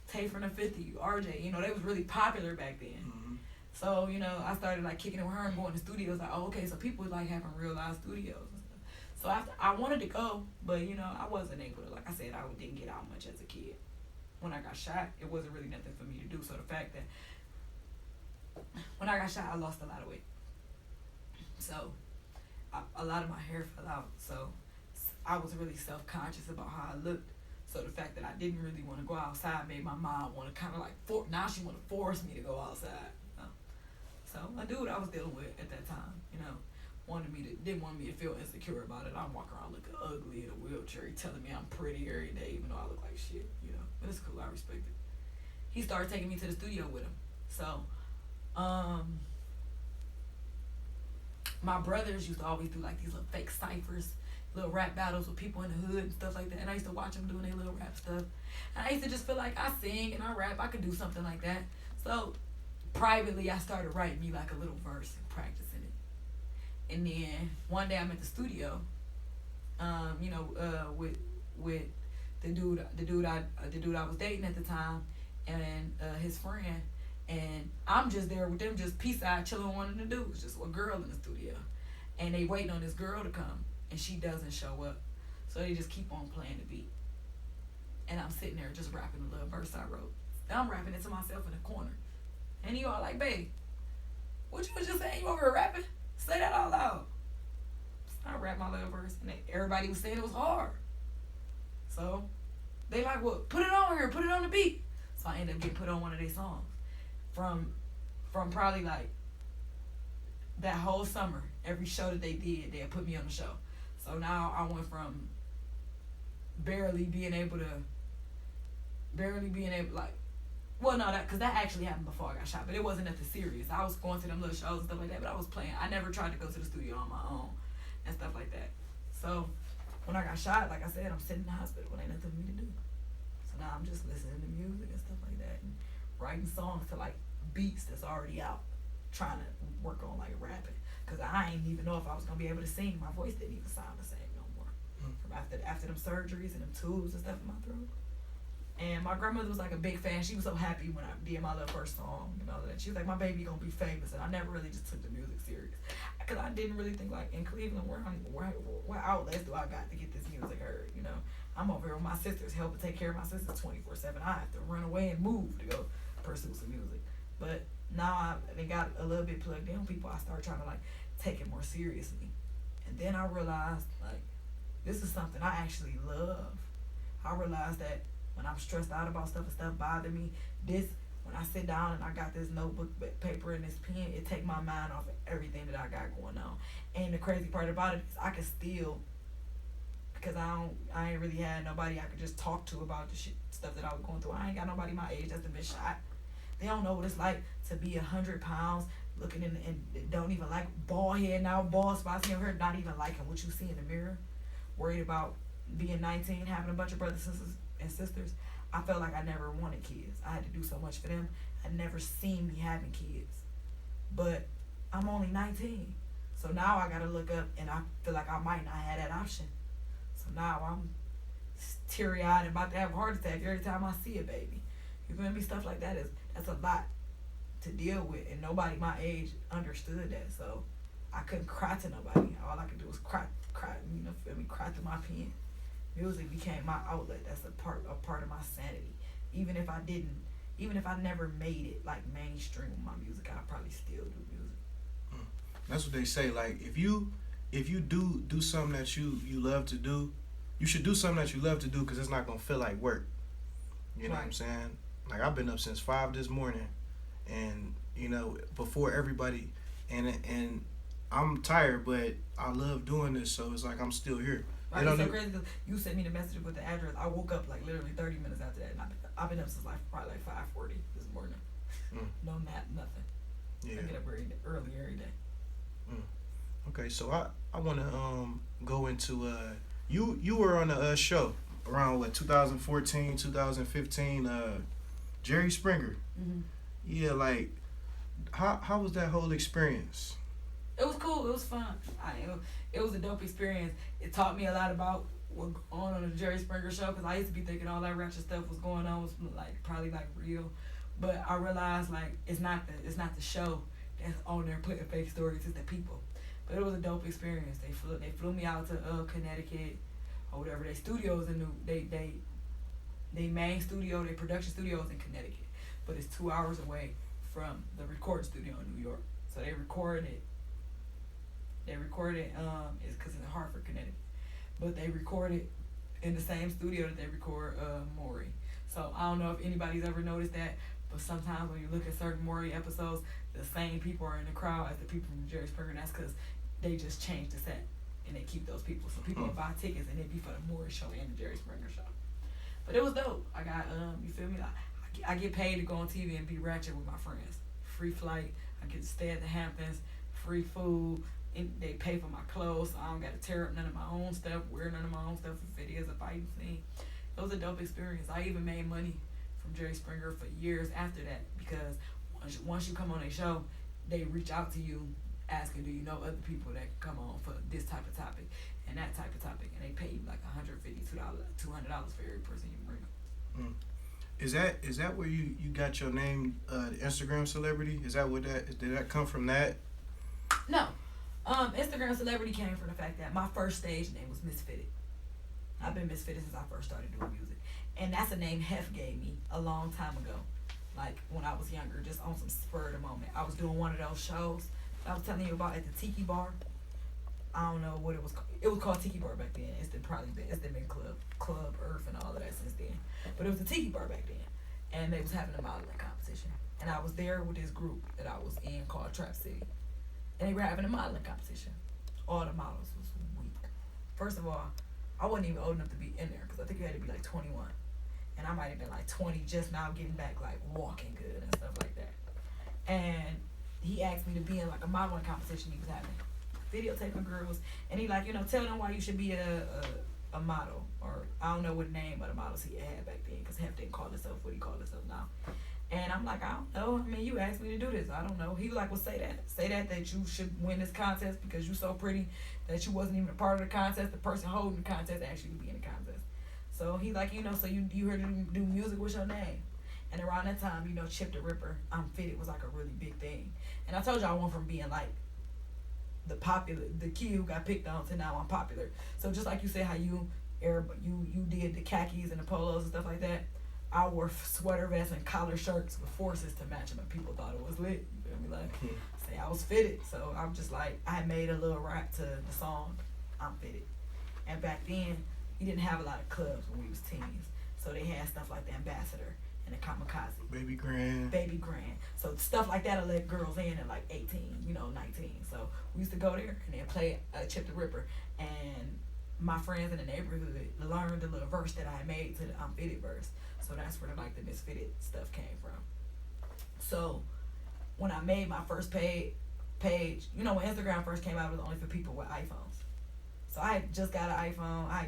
Tay from the 50, RJ, you know, they was really popular back then. Mm-hmm. So, you know, I started like kicking it with her and going to studios, like, oh, okay, so people like having real live studios and stuff. So after, I wanted to go, but, you know, I wasn't able to. Like I said, I didn't get out much as a kid. When I got shot, it wasn't really nothing for me to do. So the fact that when I got shot, I lost a lot of weight. So a lot of my hair fell out. So I was really self-conscious about how I looked. So the fact that I didn't really want to go outside made my mom want to kind of like, now she want to force me to go outside. You know? So a dude I was dealing with at that time, you know, didn't want me to feel insecure about it. I'm walking around looking ugly in a wheelchair. He telling me I'm pretty every day, even though I look like shit, you know. But it's cool. I respect it. He started taking me to the studio with him. So, my brothers used to always do like these little fake ciphers, little rap battles with people in the hood and stuff like that. And I used to watch them doing their little rap stuff. And I used to just feel like I sing and I rap. I could do something like that. So privately, I started writing me like a little verse and practicing it. And then one day I'm at the studio, you know, with the dude I was dating at the time, and his friend. And I'm just there with them, just peace out, chilling with one of the dudes, just a girl in the studio. And they waiting on this girl to come, and she doesn't show up. So they just keep on playing the beat. And I'm sitting there just rapping the little verse I wrote. And I'm rapping it to myself in the corner. And you all like, babe, what you was just saying? You over here rapping? Say that out loud. So I rapped my little verse, and everybody was saying it was hard. So they like, well, put it on here, put it on the beat. So I ended up getting put on one of their songs. From probably like that whole summer, every show that they did, they put me on the show. So now I went from barely being able like, well, no, because that actually happened before I got shot, but it wasn't nothing serious. I was going to them little shows and stuff like that, but I was playing. I never tried to go to the studio on my own and stuff like that. So when I got shot, like I said, I'm sitting in the hospital when ain't nothing for me to do. So now I'm just listening to music and stuff like that and writing songs to like beats that's already out, trying to work on like rapping, because I ain't even know if I was gonna be able to sing. My voice didn't even sound the same no more from after them surgeries and them tubes and stuff in my throat. And my grandmother was like a big fan. She was so happy when I did my little first song and all that. She was like, my baby gonna be famous. And I never really just took the music serious, because I didn't really think like in Cleveland, what outlets do I got to get this music heard, you know? I'm over here with my sisters, helping take care of my sisters 24/7. I have to run away and move to go pursue some music. But now I got a little bit plugged in with people. I started trying to like take it more seriously. And then I realized like this is something I actually love. I realized that when I'm stressed out about stuff and stuff bother me, when I sit down and I got this notebook, paper, and this pen, it take my mind off of everything that I got going on. And the crazy part about it is I can still because I ain't really had nobody I could just talk to about the stuff that I was going through. I ain't got nobody my age that's been shot. They don't know what it's like to be 100 pounds, looking in and don't even like bald head now, bald spots in your hair, not even liking what you see in the mirror, worried about being 19, having a bunch of brothers and sisters. I felt like I never wanted kids. I had to do so much for them. I never seen me having kids. But I'm only 19. So now I gotta look up, and I feel like I might not have that option. So now I'm teary-eyed and about to have a heart attack every time I see a baby. You feel me? Stuff like that's a lot to deal with, and nobody my age understood that. So I couldn't cry to nobody. All I could do was cry, you know, feel me? Cry through my pen. Music became my outlet. That's a part of my sanity. Even if I never made it like mainstream with my music, I'd probably still do music. That's what they say. Like if you do something that you love to do, you should do something that you love to do, because it's not gonna feel like work. You know what I'm saying? Like I've been up since 5 this morning, and you know, before everybody, and I'm tired, but I love doing this, so it's like I'm still here. Right, it's so crazy because you sent me the message with the address. I woke up like literally 30 minutes after that, and I've been up since like probably like 5:40 this morning. No nap, nothing. Yeah. I get up early every day. Okay, so I want to go into you were on a show around 2014, 2015, Jerry Springer. Yeah, like how was that whole experience? It was cool. It was fun. It was a dope experience. It taught me a lot about what going on the Jerry Springer show, because I used to be thinking all that ratchet stuff was going on was like probably like real, but I realized like it's not the show that's on there putting fake stories. It's the people. But it was a dope experience. They flew me out to Connecticut or whatever. They studios in they main studio, they production studios in Connecticut, but it's 2 hours away from the recording studio in New York. So they recorded it. It's because it's in Hartford, Connecticut, but they recorded in the same studio that they record Maury. So I don't know if anybody's ever noticed that, but sometimes when you look at certain Maury episodes, the same people are in the crowd as the people from Jerry Springer. And that's because they just changed the set and they keep those people. So people will buy tickets and it'd be for the Maury show and the Jerry Springer show. But it was dope. I got you feel me? I get paid to go on TV and be ratchet with my friends. Free flight. I get to stay at the Hamptons. Free food. And they pay for my clothes, so I don't got to tear up none of my own stuff, wear none of my own stuff if it is a fighting scene. It was a dope experience. I even made money from Jerry Springer for years after that, because once you come on a show, they reach out to you asking, do you know other people that can come on for this type of topic and that type of topic, and they pay you like $150, $200 for every person you bring. Is that where you got your name, the Instagram celebrity? Is that did that come from that? No. Instagram celebrity came from the fact that my first stage name was Misfitted. I've been Misfitted since I first started doing music. And that's a name Hef gave me a long time ago. Like when I was younger, just on some spur of the moment. I was doing one of those shows I was telling you about at the Tiki Bar. I don't know what it was called. It was called Tiki Bar back then. It's been Club Earth and all of that since then. But it was the Tiki Bar back then. And they was having a modeling competition. And I was there with this group that I was in called Trap City. And they were having a modeling competition. All the models was weak. First of all, I wasn't even old enough to be in there, because I think you had to be like 21. And I might have been like 20, just now getting back, like walking good and stuff like that. And he asked me to be in like a modeling competition he was having, videotaping girls. And he like, tell them why you should be a model. Or I don't know what name of the models he had back then, because Hef didn't call himself what he called himself now. And I'm like, I don't know. I mean, you asked me to do this. I don't know. He was like, well, say that you should win this contest because you're so pretty that you wasn't even a part of the contest. The person holding the contest actually be in the contest. So he like, so you here to do music with your name. And around that time, Chip the Ripper, I'm Fitted was like a really big thing. And I told you I went from being like the kid who got picked on to now I'm popular. So just like you said how you did the khakis and the polos and stuff like that, I wore sweater vests and collar shirts with forces to match them, and people thought it was lit. You feel me? Like, say I was fitted. So I'm just like, I made a little rap to the song, I'm Fitted. And back then, we didn't have a lot of clubs when we was teens. So they had stuff like the Ambassador and the Kamikaze. Baby Grand. So stuff like that will let girls in at like 18, 19. So we used to go there and then play Chip the Ripper. And my friends in the neighborhood learned the little verse that I had made to the I'm Fitted verse. So that's where like the Misfitted stuff came from. So when I made my first page, when Instagram first came out, it was only for people with iPhones. So I had just got an iPhone. I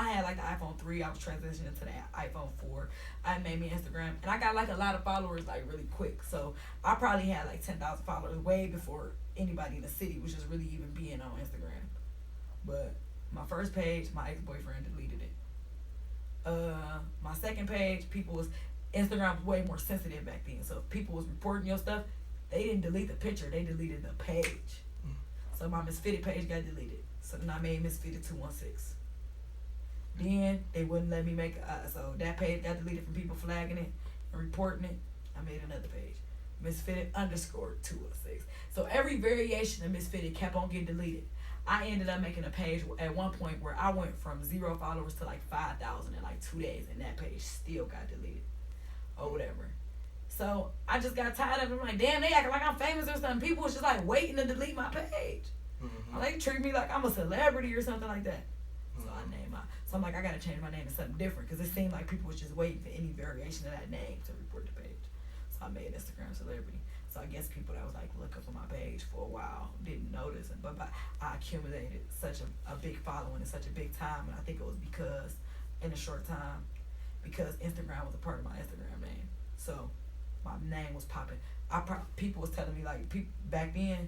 had like the iPhone 3. I was transitioning to the iPhone 4. I made me Instagram, and I got like a lot of followers like really quick. So I probably had like 10,000 followers way before anybody in the city was just really even being on Instagram. But my first page, my ex-boyfriend deleted it. My second page, Instagram was way more sensitive back then. So if people was reporting your stuff, they didn't delete the picture, they deleted the page. So my Misfitted page got deleted. So then I made Misfitted 216. Then they wouldn't let me make so that page got deleted from people flagging it and reporting it. I made another page, Misfitted _216. So every variation of Misfitted kept on getting deleted. I ended up making a page at one point where I went from 0 followers to like 5,000 in like 2 days, and that page still got deleted or whatever. So I just got tired of it. I'm like, damn, they acting like I'm famous or something. People was just like waiting to delete my page. Mm-hmm. They treat me like I'm a celebrity or something like that. Mm-hmm. So I'm like, I gotta change my name to something different, because it seemed like people was just waiting for any variation of that name to report the page. So I made Instagram Celebrity. So I guess people that was like looking for my page for a while didn't notice, but I accumulated such a big following in such a big time, and I think it was because in a short time, because Instagram was a part of my Instagram name. So my name was popping. People was telling me like back then,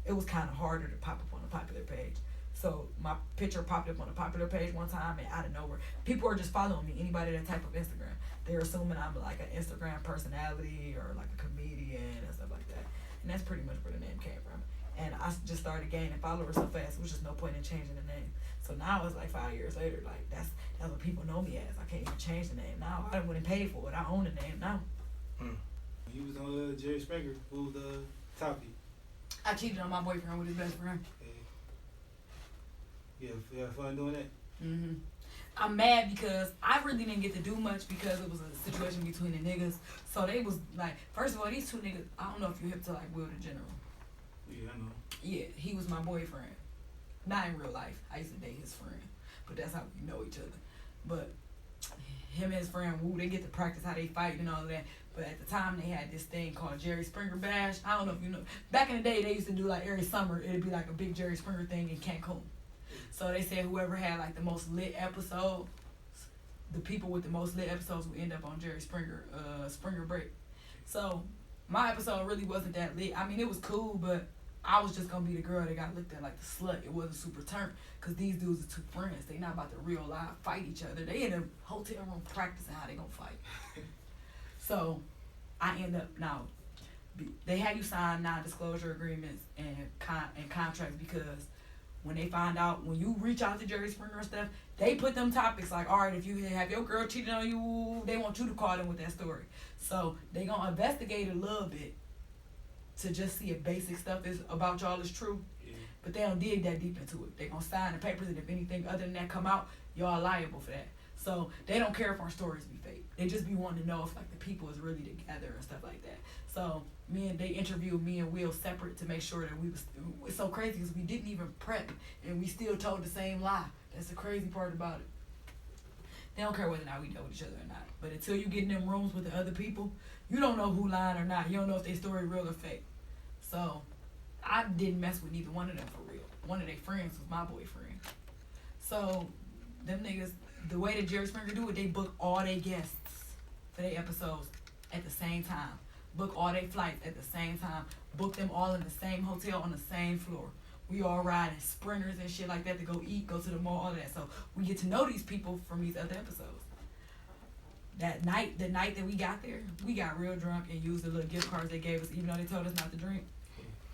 it was kind of harder to pop up on a popular page. So my picture popped up on a popular page one time, and out of nowhere, people are just following me. Anybody that type of Instagram, they're assuming I'm like an Instagram personality or like a comedian and stuff like that. And that's pretty much where the name came from. And I just started gaining followers so fast, there was just no point in changing the name. So now it's like 5 years later, like that's what people know me as. I can't even change the name now. I wouldn't pay for it. I own the name now. You was on Jerry Springer. Who was the topic? I cheated on my boyfriend with his best friend. Yeah, you had fun doing that? Mm-hmm. I'm mad because I really didn't get to do much because it was a situation between the niggas. So they was like, first of all, these two niggas, I don't know if you hip to like Will the General. Yeah, I know. Yeah, he was my boyfriend. Not in real life. I used to date his friend. But that's how we know each other. But him and his friend, Woo, they get to practice how they fight and all of that. But at the time, they had this thing called Jerry Springer Bash. I don't know if you know. Back in the day, they used to do like every summer, it'd be like a big Jerry Springer thing in Cancun. So they said whoever had like the most lit episode, the people with the most lit episodes would end up on Jerry Springer, Springer Break. So my episode really wasn't that lit. I mean, it was cool, but I was just gonna be the girl that got looked at like the slut. It wasn't super turned, cause these dudes are two friends. They not about to real life fight each other. They in a hotel room practicing how they gonna fight. So I end up now. They have you sign non-disclosure agreements and contracts, because when they find out, when you reach out to Jerry Springer and stuff, they put them topics like, all right, if you have your girl cheated on you, they want you to call them with that story. So they gonna investigate a little bit to just see if basic stuff is about y'all is true. Yeah. But they don't dig that deep into it. They gonna sign the papers, and if anything other than that come out, y'all liable for that. So they don't care if our stories be fake. They just be wanting to know if like the people is really together and stuff like that. So they interviewed me and Will separate to make sure that we was. It's so crazy because we didn't even prep, and we still told the same lie. That's the crazy part about it. They don't care whether or not we know each other or not. But until you get in them rooms with the other people, you don't know who lying or not. You don't know if their story real or fake. So I didn't mess with neither one of them for real. One of their friends was my boyfriend. So them niggas, the way that Jerry Springer do it, they book all their guests for their episodes at the same time. Book all their flights at the same time. Book them all in the same hotel on the same floor. We all riding sprinters and shit like that to go eat, go to the mall, all of that. So we get to know these people from these other episodes. That night, the night that we got there, we got real drunk and used the little gift cards they gave us, even though they told us not to drink.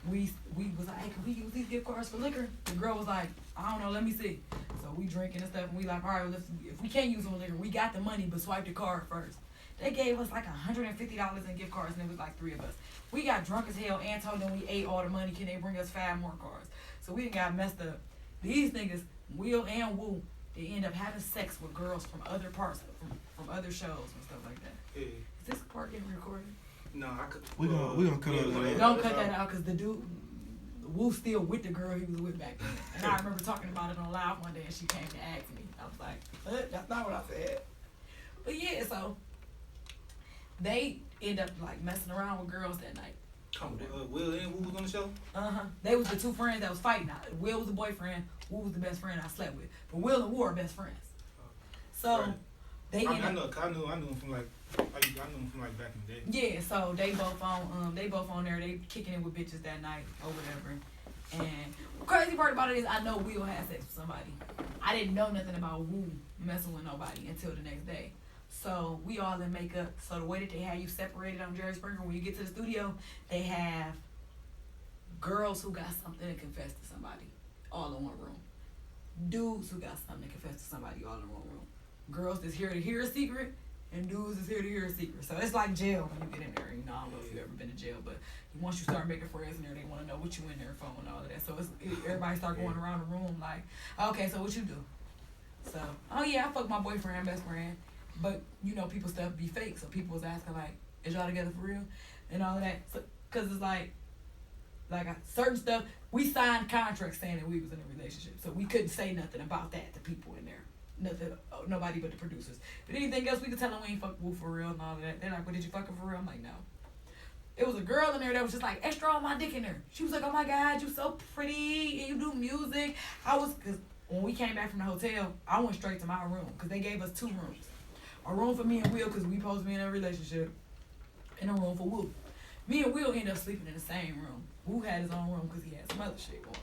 We was like, hey, can we use these gift cards for liquor? The girl was like, I don't know, let me see. So we drinking and stuff, and we like, all right, well, if we can't use them for liquor, we got the money, but swipe the card first. They gave us like $150 in gift cards, and it was like 3 of us. We got drunk as hell and told them we ate all the money. Can they bring us 5 more cards? So we got messed up. These niggas, Will and Woo, they end up having sex with girls from other parts, from other shows and stuff like that. Yeah. Is this part getting recorded? No, I could. We gonna cut out that. Don't cut that out, because the dude. Wu still with the girl he was with back then. And I remember talking about it on live one day, and she came to ask me. I was like, that's not what I said. But yeah, so they end up like messing around with girls that night. Will and Wu was on the show? They was the two friends that was fighting. Will was the boyfriend. Wu was the best friend I slept with. But Will and Wu are best friends. So Right. they I end knew up. him from like back in the day. Yeah, so they both on there. They kicking it with bitches that night or whatever. And the crazy part about it is I know Will had sex with somebody. I didn't know nothing about Wu messing with nobody until the next day. So we all in makeup. So the way that they have you separated on Jerry Springer, when you get to the studio, they have girls who got something to confess to somebody all in one room. Dudes who got something to confess to somebody all in one room. Girls that's here to hear a secret, and dudes is here to hear a secret. So it's like jail when you get in there. You know, I don't know if you've ever been to jail, but once you start making friends in there, they want to know what you in there for and all of that. So everybody start going around the room like, okay, so what you do? So, oh yeah, I fuck my boyfriend, best friend. But, you know, people stuff be fake. So people was asking like, is y'all together for real? And all of that. So, cause it's like certain stuff, we signed contracts saying that we was in a relationship. So we couldn't say nothing about that to people in there. Nothing, nobody but the producers. But anything else, we could tell them we ain't fuck Wu for real and all of that. They're like, well, did you fuck her for real? I'm like, no. It was a girl in there that was just like extra on my dick in there. She was like, oh my God, you so pretty and you do music. Cause when we came back from the hotel, I went straight to my room because they gave us 2 rooms. A room for me and Will because we supposed to be in a relationship, and a room for Wu. Me and Will ended up sleeping in the same room. Wu had his own room because he had some other shit going on.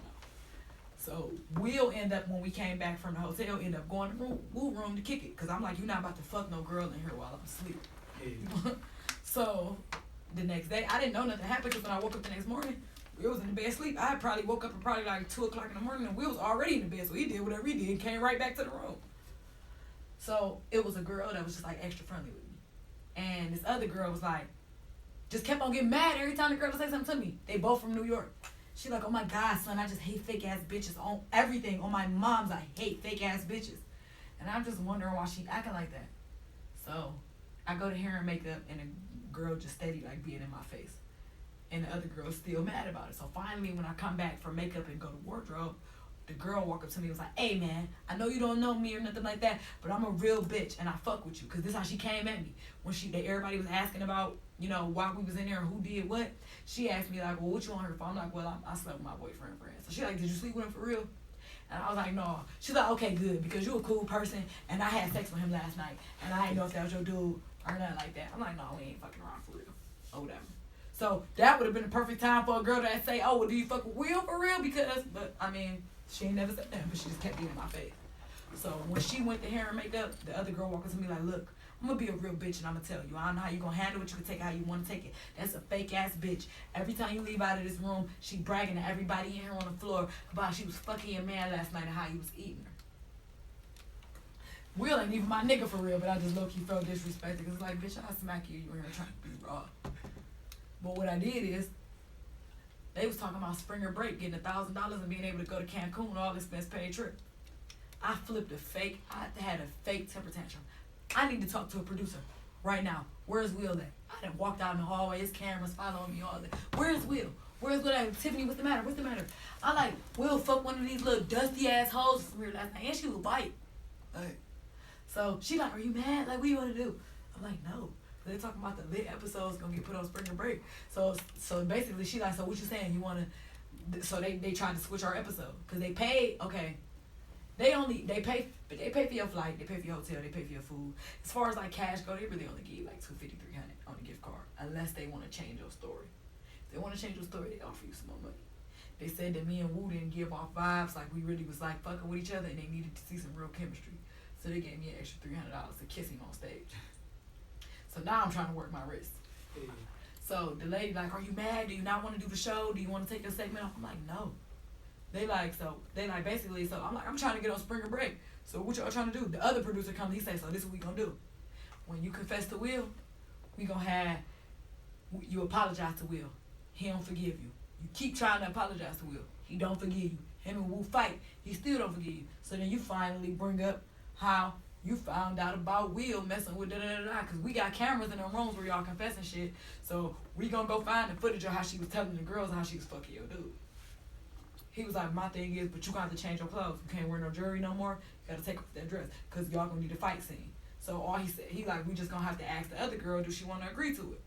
So Will end up, when we came back from the hotel, end up going to Wu room to kick it. Because I'm like, you're not about to fuck no girl in here while I'm asleep. Yeah. So the next day, I didn't know nothing happened because when I woke up the next morning, Will was in the bed asleep. I probably woke up at probably like 2 o'clock in the morning, and Will was already in the bed. So he did whatever he did and came right back to the room. So it was a girl that was just like extra friendly with me. And this other girl was like, just kept on getting mad every time the girl would say something to me. They both from New York. She like, oh my God, son, I just hate fake ass bitches on everything. On my mom's, I hate fake ass bitches. And I'm just wondering why she acting like that. So I go to hair and makeup, and the girl just steady like being in my face. And the other girl's still mad about it. So finally, when I come back from makeup and go to wardrobe, the girl walked up to me and was like, hey man, I know you don't know me or nothing like that, but I'm a real bitch and I fuck with you. Cause this is how she came at me. When everybody was asking about, you know, why we was in there and who did what, she asked me like, well, what you on her for? I'm like, well, I slept with my boyfriend friend. So she like, did you sleep with him for real? And I was like, no. She's like, okay, good, because you a cool person and I had sex with him last night and I didn't know if that was your dude or nothing like that. I'm like, no, we ain't fucking around for real or whatever. So that would have been the perfect time for a girl to say, oh, well, do you fuck with Will for real? Because, but I mean, she ain't never said that, but she just kept being in my face. So when she went to hair and makeup, the other girl walked up to me like, look, I'm gonna be a real bitch and I'm gonna tell you. I don't know how you gonna handle it. You can take it how you wanna take it. That's a fake ass bitch. Every time you leave out of this room, she bragging to everybody in here on the floor about she was fucking your man last night and how he was eating her. Will ain't even my nigga for real, but I just low-key felt disrespected because it's like, bitch, I'll smack you. You in here trying to be raw. But what I did is, they was talking about Springer break, getting $1,000 and being able to go to Cancun, all expense paid trip. I had a fake temper tantrum. I need to talk to a producer right now. Where's Will at? I done walked out in the hallway, his cameras following me, all that. Where's Will? Where's Will at? Tiffany, what's the matter? What's the matter? I like, Will fuck one of these little dusty ass hoes from here last night, and she was white. Like, so she like, are you mad? Like, what you want to do? I'm like, no. They're talking about the lit episodes gonna get put on Springer Break. So basically she like, so what you saying? You wanna? So they tried to switch our episode because they paid. Okay, they pay for your flight, they pay for your hotel, they pay for your food. As far as like cash go, they really only give you like $250, $300 on a gift card unless they want to change your story. If they want to change your story, they offer you some more money. They said that me and Wu didn't give off vibes like we really was like fucking with each other, and they needed to see some real chemistry. So they gave me an extra $300 to kiss him on stage. So now I'm trying to work my wrist. Yeah. So the lady like, are you mad? Do you not want to do the show? Do you want to take your segment off? I'm like, no. They like basically, so I'm like, I'm trying to get on Springer Break. So what y'all trying to do? The other producer comes, he say, so this is what we gonna do. When you confess to Will, we gonna have, you apologize to Will. He don't forgive you. You keep trying to apologize to Will. He don't forgive you. Him and Wu fight. He still don't forgive you. So then you finally bring up how you found out about Will messing with da-da-da-da, because we got cameras in the rooms where y'all confessing shit. So we gonna go find the footage of how she was telling the girls how she was fucking your dude. He was like, my thing is, but you got to change your clothes. You can't wear no jewelry no more. You got to take off that dress because y'all going to need a fight scene. So all he said, he like, we just going to have to ask the other girl, do she want to agree to it?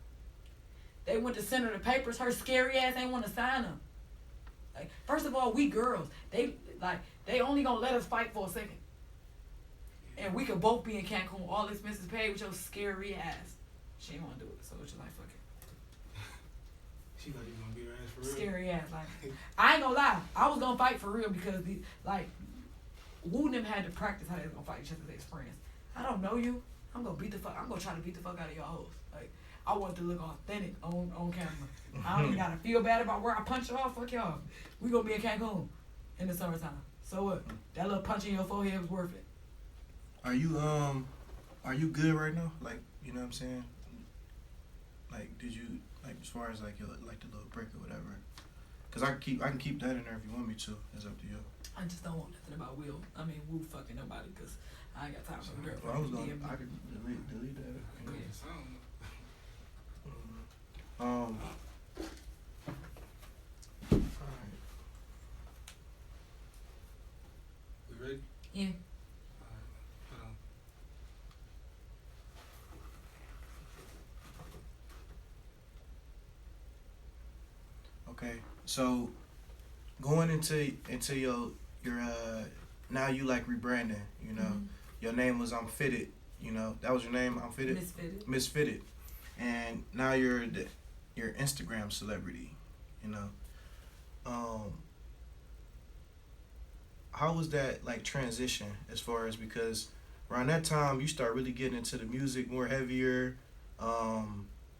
They went to send her the papers. Her scary ass ain't want to sign them. Like, first of all, we girls. They only going to let us fight for a second. And we could both be in Cancun, all expenses paid with your scary ass. She didn't want to do it, so it's just like, fuck it. She thought you was gonna beat her ass for real. Scary ass. Like, I ain't gonna lie. I was gonna fight for real because, Woo and them had to practice how they was gonna fight each other's friends. I don't know you. I'm gonna try to beat the fuck out of y'all hoes. Like, I want it to look authentic on camera. I don't even gotta feel bad about where I punch y'all. Fuck y'all. We gonna be in Cancun in the summertime. So what? That little punch in your forehead was worth it. Are you good right now? Like, you know what I'm saying? Like, did you, like, as far as like your, like, the little break or whatever? Cause I can keep that in there if you want me to. It's up to you. I just don't want nothing about Woo fucking nobody, cause I ain't got time for a girl. Well, I could delete that. Yeah, something. Alright. We ready? Yeah. Hold on. Okay, so going into your now you like rebranding, you know. Mm-hmm. Your name was I'm Fitted, you know. That was your name, I'm Fitted? Misfitted. And now you're Instagram celebrity, you know. How was that like transition as far as, because around that time you start really getting into the music more heavier.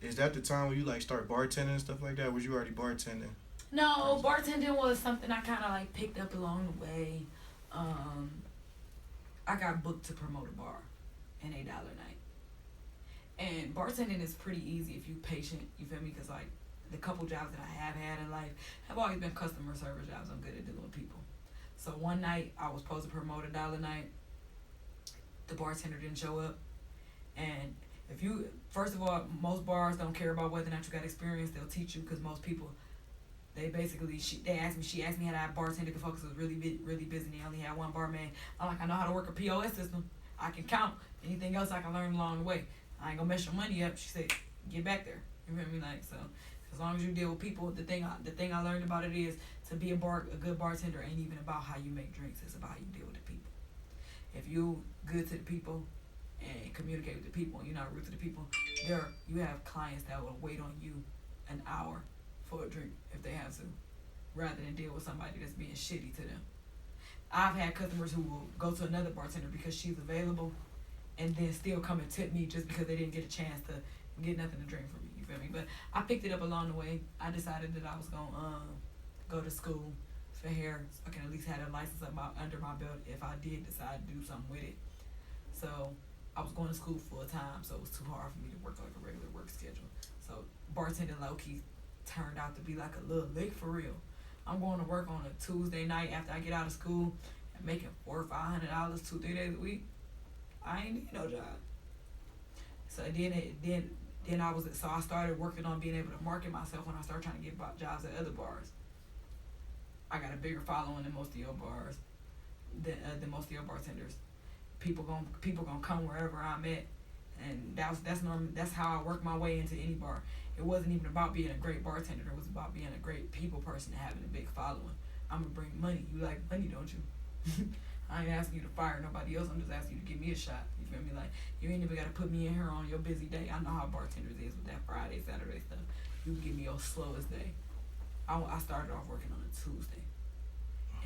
Is that the time when you like start bartending and stuff like that? Was you already bartending? No, bartending was something I kind of like picked up along the way. I got booked to promote a bar, an $8 night. And bartending is pretty easy if you patient, you feel me? Because like the couple jobs that I have had in life have always been customer service jobs. I'm good at dealing with people. So one night I was supposed to promote a $1 night. The bartender didn't show up. And if you, first of all, most bars don't care about whether or not you got experience. They'll teach you, because most people, they basically, she asked me how I bartended before because it was really busy and they only had one barman. I'm like, I know how to work a POS system. I can count. Anything else I can learn along the way. I ain't gonna mess your money up. She said, get back there. You feel me? Like, so as long as you deal with people, the thing I learned about it is to be a good bartender ain't even about how you make drinks. It's about how you deal with the people. If you good to the people and communicate with the people, and you're not rude to the people, you have clients that will wait on you an hour for a drink if they have to, rather than deal with somebody that's being shitty to them. I've had customers who will go to another bartender because she's available and then still come and tip me just because they didn't get a chance to get nothing to drink from me, you feel me? But I picked it up along the way. I decided that I was going to go to school for hair so I can at least have a license under my belt if I did decide to do something with it. So I was going to school full time, so it was too hard for me to work like a regular work schedule. So bartending low-key turned out to be like a little lick for real. I'm going to work on a Tuesday night after I get out of school and making $400 or $500 2-3 days a week. I ain't need no job. So then I started working on being able to market myself when I started trying to get jobs at other bars. I got a bigger following than most of your bars, than most of your bartenders. People gonna come wherever I'm at, and that's normal. That's how I work my way into any bar. It wasn't even about being a great bartender. It was about being a great people person and having a big following. I'm gonna bring money. You like money, don't you? I ain't asking you to fire nobody else. I'm just asking you to give me a shot. You feel me? Like, you ain't even gotta put me in here on your busy day. I know how bartenders is with that Friday, Saturday stuff. You can give me your slowest day. I started off working on a Tuesday,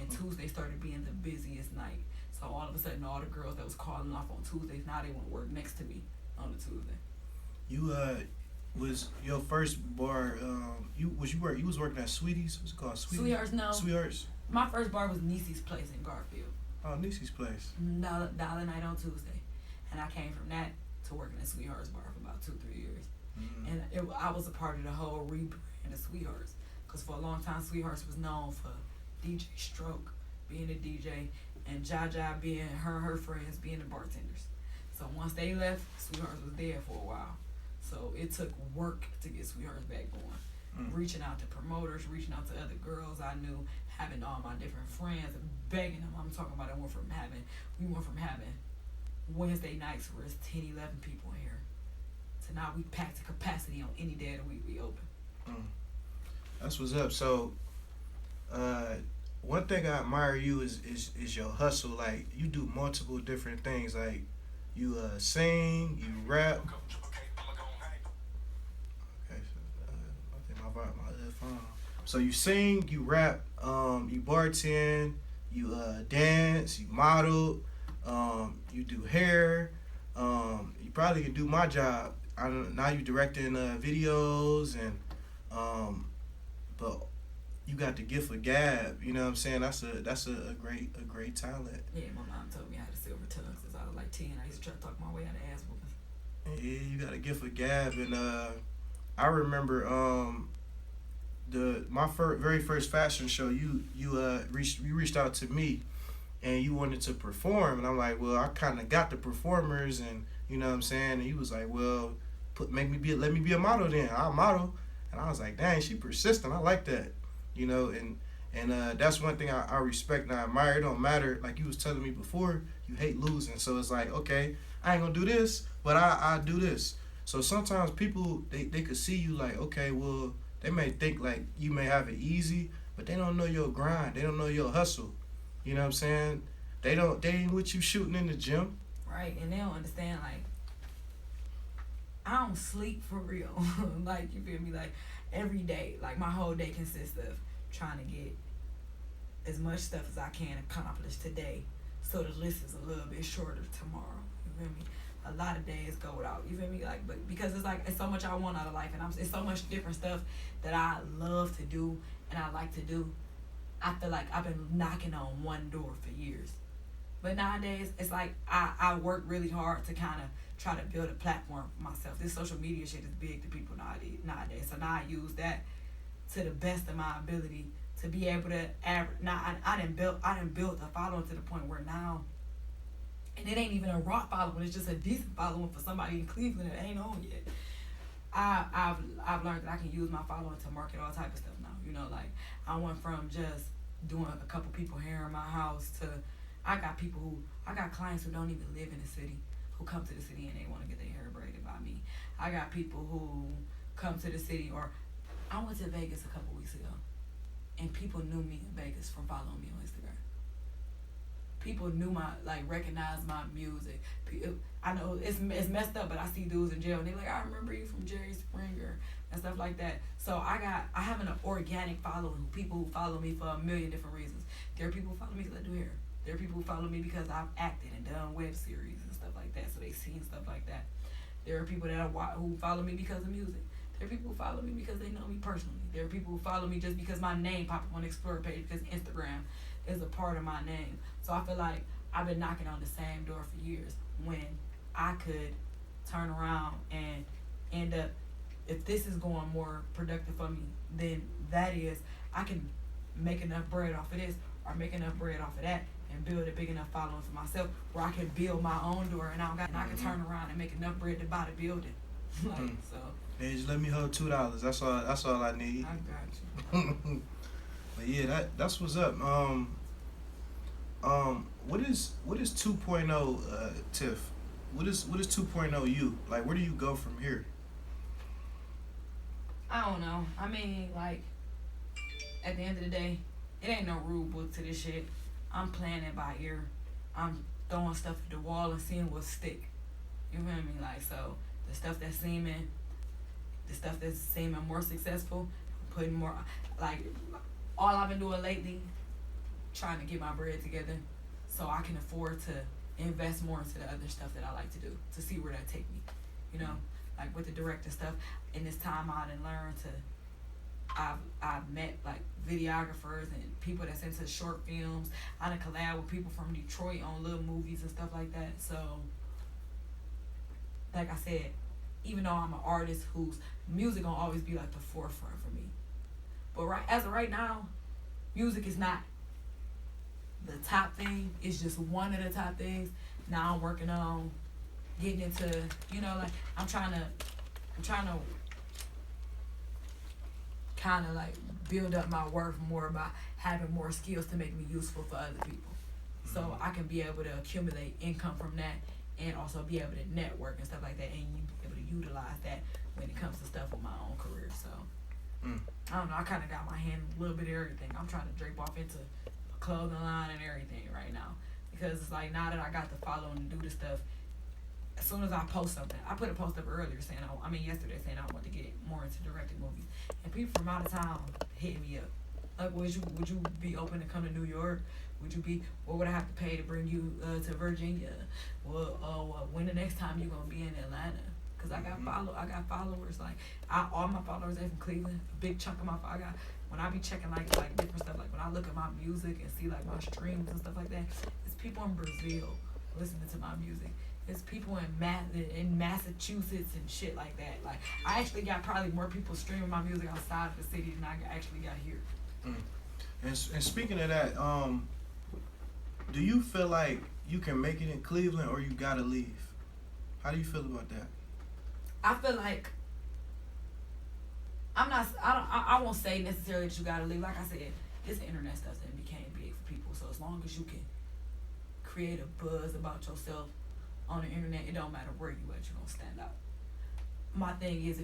and Tuesday started being the busiest night. So all of a sudden, all the girls that was calling off on Tuesdays, now they want to work next to me on a Tuesday. You was your first bar? You was working at Sweeties? What's it called? Sweethearts, no. Sweethearts. My first bar was Niecy's Place in Garfield. Oh, Niecy's Place. $1 night on Tuesday, and I came from that to working at Sweethearts Bar for about 2-3 years. Mm-hmm. And I was a part of the whole rebrand of Sweethearts, because for a long time Sweethearts was known for DJ Stroke being a DJ and Jaja being her friends being the bartenders. So once they left, Sweethearts was there for a while. So it took work to get Sweethearts back going. Reaching out to promoters, reaching out to other girls I knew, having all my different friends and begging them. I'm talking about we went from having Wednesday nights where it's 10, 11 people in here to now we packed to capacity on any day of the week we open. That's what's up. So, one thing I admire you is your hustle. Like you do multiple different things. Like you sing, you rap. Okay, so I think my phone. So you sing, you rap, you bartend, you dance, you model, you do hair. You probably can do my job. Now you directing videos and but you got the gift of gab. You know what I'm saying? That's a great talent. Yeah, my mom told me I had a silver tongue since I was like 10. I used to try to talk my way out of ass whooping. Yeah, you got a gift of gab, and I remember my very first fashion show. You reached out to me, and you wanted to perform, and I'm like, well, I kind of got the performers, and you know what I'm saying. And he was like, well, let me be a model then. I'll model, and I was like, dang, she persistent. I like that, you know, and that's one thing I respect and I admire. It don't matter, like you was telling me before, you hate losing, so it's like, okay, I ain't gonna do this, but I do this. So sometimes people they could see you like, okay, well, they may think like you may have it easy, but they don't know your grind. They don't know your hustle. You know what I'm saying? They ain't what you shooting in the gym. Right, and they don't understand, like, I don't sleep for real. Like, you feel me? Like, every day, like, my whole day consists of trying to get as much stuff as I can accomplished today so the list is a little bit shorter tomorrow. You feel me? A lot of days go without, you feel me? Like, but because it's like, it's so much I want out of life, and it's so much different stuff that I love to do and I like to do. I feel like I've been knocking on one door for years. But nowadays, it's like I work really hard to kind of try to build a platform for myself. This social media shit is big to people nowadays. So now I use that to the best of my ability to be able to average. Now I done built a following to the point where now, and it ain't even a rock following. It's just a decent following for somebody in Cleveland that ain't on yet. I've learned that I can use my following to market all type of stuff now. You know, like I went from just doing a couple people hair in my house to I got clients who don't even live in the city who come to the city and they want to get their hair braided by me. I got people who come to the city, or I went to Vegas a couple weeks ago and people knew me in Vegas from following me on Instagram. People knew recognized my music. I know it's messed up, but I see dudes in jail and they're like, I remember you from Jerry Springer and stuff like that. So I have an organic following, people who follow me for a million different reasons. There are people who follow me because I do hair. There are people who follow me because I've acted and done web series and stuff like that, so they've seen stuff like that. There are people who follow me because of music. There are people who follow me because they know me personally. There are people who follow me just because my name popped up on the Explorer page because Instagram is a part of my name. So I feel like I've been knocking on the same door for years when I could turn around and end up, if this is going more productive for me, then that is, I can make enough bread off of this or make enough bread off of that and build a big enough following for myself where I can build my own door and I can turn around and make enough bread to buy the building. So. Hey, just let me hold $2. That's all I need. I got you. But yeah, that's what's up. What is 2.0 Tiff? What is 2.0 you? Like, where do you go from here? I don't know. I mean, like, at the end of the day, it ain't no rule book to this shit. I'm playing it by ear. I'm throwing stuff at the wall and seeing what stick. You feel me? Like, so the stuff that's seeming more successful, putting more, like, all I've been doing lately, trying to get my bread together so I can afford to invest more into the other stuff that I like to do, to see where that take me. You know, like with the directing stuff, in this time I done learned to, I've met like videographers and people that's into short films. I done collab with people from Detroit on little movies and stuff like that. So, like I said, even though I'm an artist whose music gonna always be like the forefront for me, but as of right now, music is not the top thing. It's just one of the top things. Now I'm working on getting into, you know, like I'm trying to kind of like build up my worth more by having more skills to make me useful for other people. So I can be able to accumulate income from that and also be able to network and stuff like that, and you be able to utilize that when it comes to stuff with my own career. So I don't know, I kind of got my hand in a little bit of everything. I'm trying to drape off into a clothing line and everything right now, because it's like now that I got to follow and do the stuff, as soon as I post something, I put a post up earlier saying, yesterday saying I want to get more into directing movies, and people from out of town hit me up. Like, would you be open to come to New York? What would I have to pay to bring you to Virginia? Well, when the next time you gonna be in Atlanta? Cause I got followers, like all my followers are from Cleveland. A big chunk of when I be checking like different stuff, like when I look at my music and see like my streams and stuff like that, it's people in Brazil listening to my music. It's people in Massachusetts and shit like that. Like, I actually got probably more people streaming my music outside of the city than I actually got here. And speaking of that, do you feel like you can make it in Cleveland or you gotta leave? How do you feel about that? I feel like I won't say necessarily that you gotta leave. Like I said, this internet stuff that became big for people. So as long as you can create a buzz about yourself on the internet, it don't matter where you at, you're gonna stand out. My thing is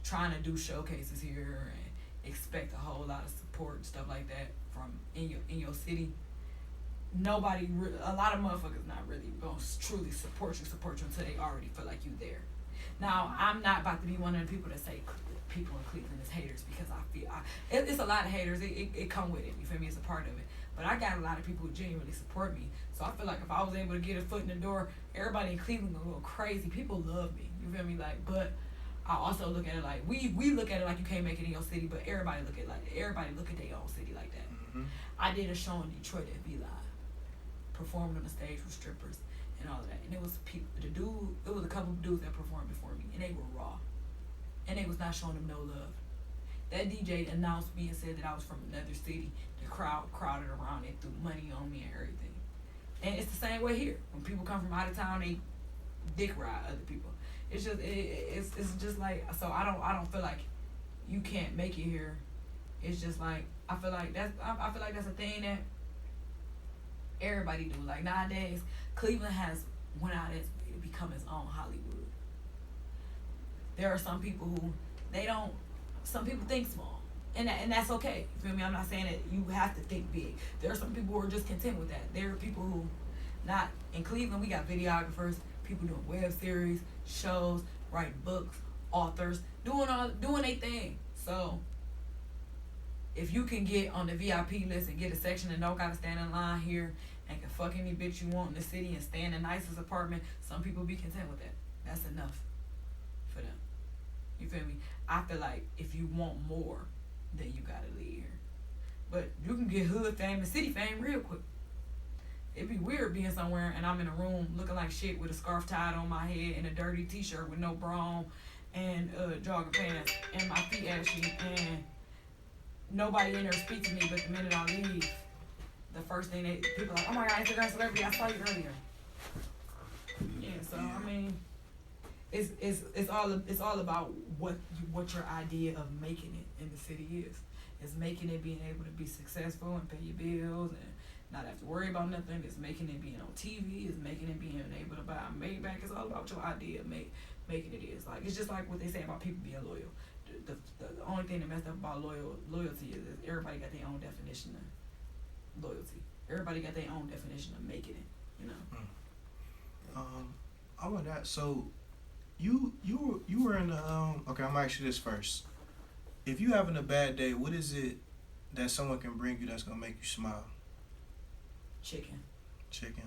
trying to do showcases here and expect a whole lot of support and stuff like that from in your city. A lot of motherfuckers not really gonna truly support you until they already feel like you there. Now, I'm not about to be one of the people that say people in Cleveland is haters, because it's a lot of haters. It come with it. You feel me? It's a part of it. But I got a lot of people who genuinely support me. So I feel like if I was able to get a foot in the door, everybody in Cleveland gonna go crazy. People love me. You feel me? Like, but I also look at it like we look at it like you can't make it in your city, but everybody look at their own city like that. Mm-hmm. I did a show in Detroit at V Live, performed on the stage with strippers and all of that, and it was a couple of dudes that performed before me, and they were raw, and they was not showing them no love. That DJ announced me and said that I was from another city. The crowd crowded around and threw money on me and everything. And it's the same way here. When people come from out of town, they dick ride other people. It's just like, so I don't feel like you can't make it here. It's just like I feel like that's a thing that everybody do. Like nowadays, Cleveland has went out its way to become its own Hollywood. There are some people who some people think small, and that's okay. You feel me? I'm not saying that you have to think big. There are some people who are just content with that. There are people who, not in Cleveland, we got videographers, people doing web series, shows, writing books, authors, doing their thing. So if you can get on the VIP list and get a section and don't gotta stand in line here and can fuck any bitch you want in the city and stay in the nicest apartment, some people be content with that. That's enough for them. You feel me? I feel like if you want more, then you gotta leave here. But you can get hood fame and city fame real quick. It'd be weird being somewhere and I'm in a room looking like shit with a scarf tied on my head and a dirty t-shirt with no bra on and jogging pants and my feet ashy and nobody in there speak to me, but the minute I leave, the first thing people are like, oh my god, Instagram celebrity, I saw you earlier. Yeah, so I mean, it's all about what your idea of making it in the city is. It's making it being able to be successful and pay your bills and not have to worry about nothing. It's making it being on TV. It's making it being able to buy a Maybach. It's all about your idea of making it is. Like, it's just like what they say about people being loyal. The only thing that messed up about loyalty is everybody got their own definition of loyalty. Everybody got their own definition of making it, you know. I want that. So you were in the okay, I'm gonna ask you this first. If you having a bad day, what is it that someone can bring you that's gonna make you smile? Chicken.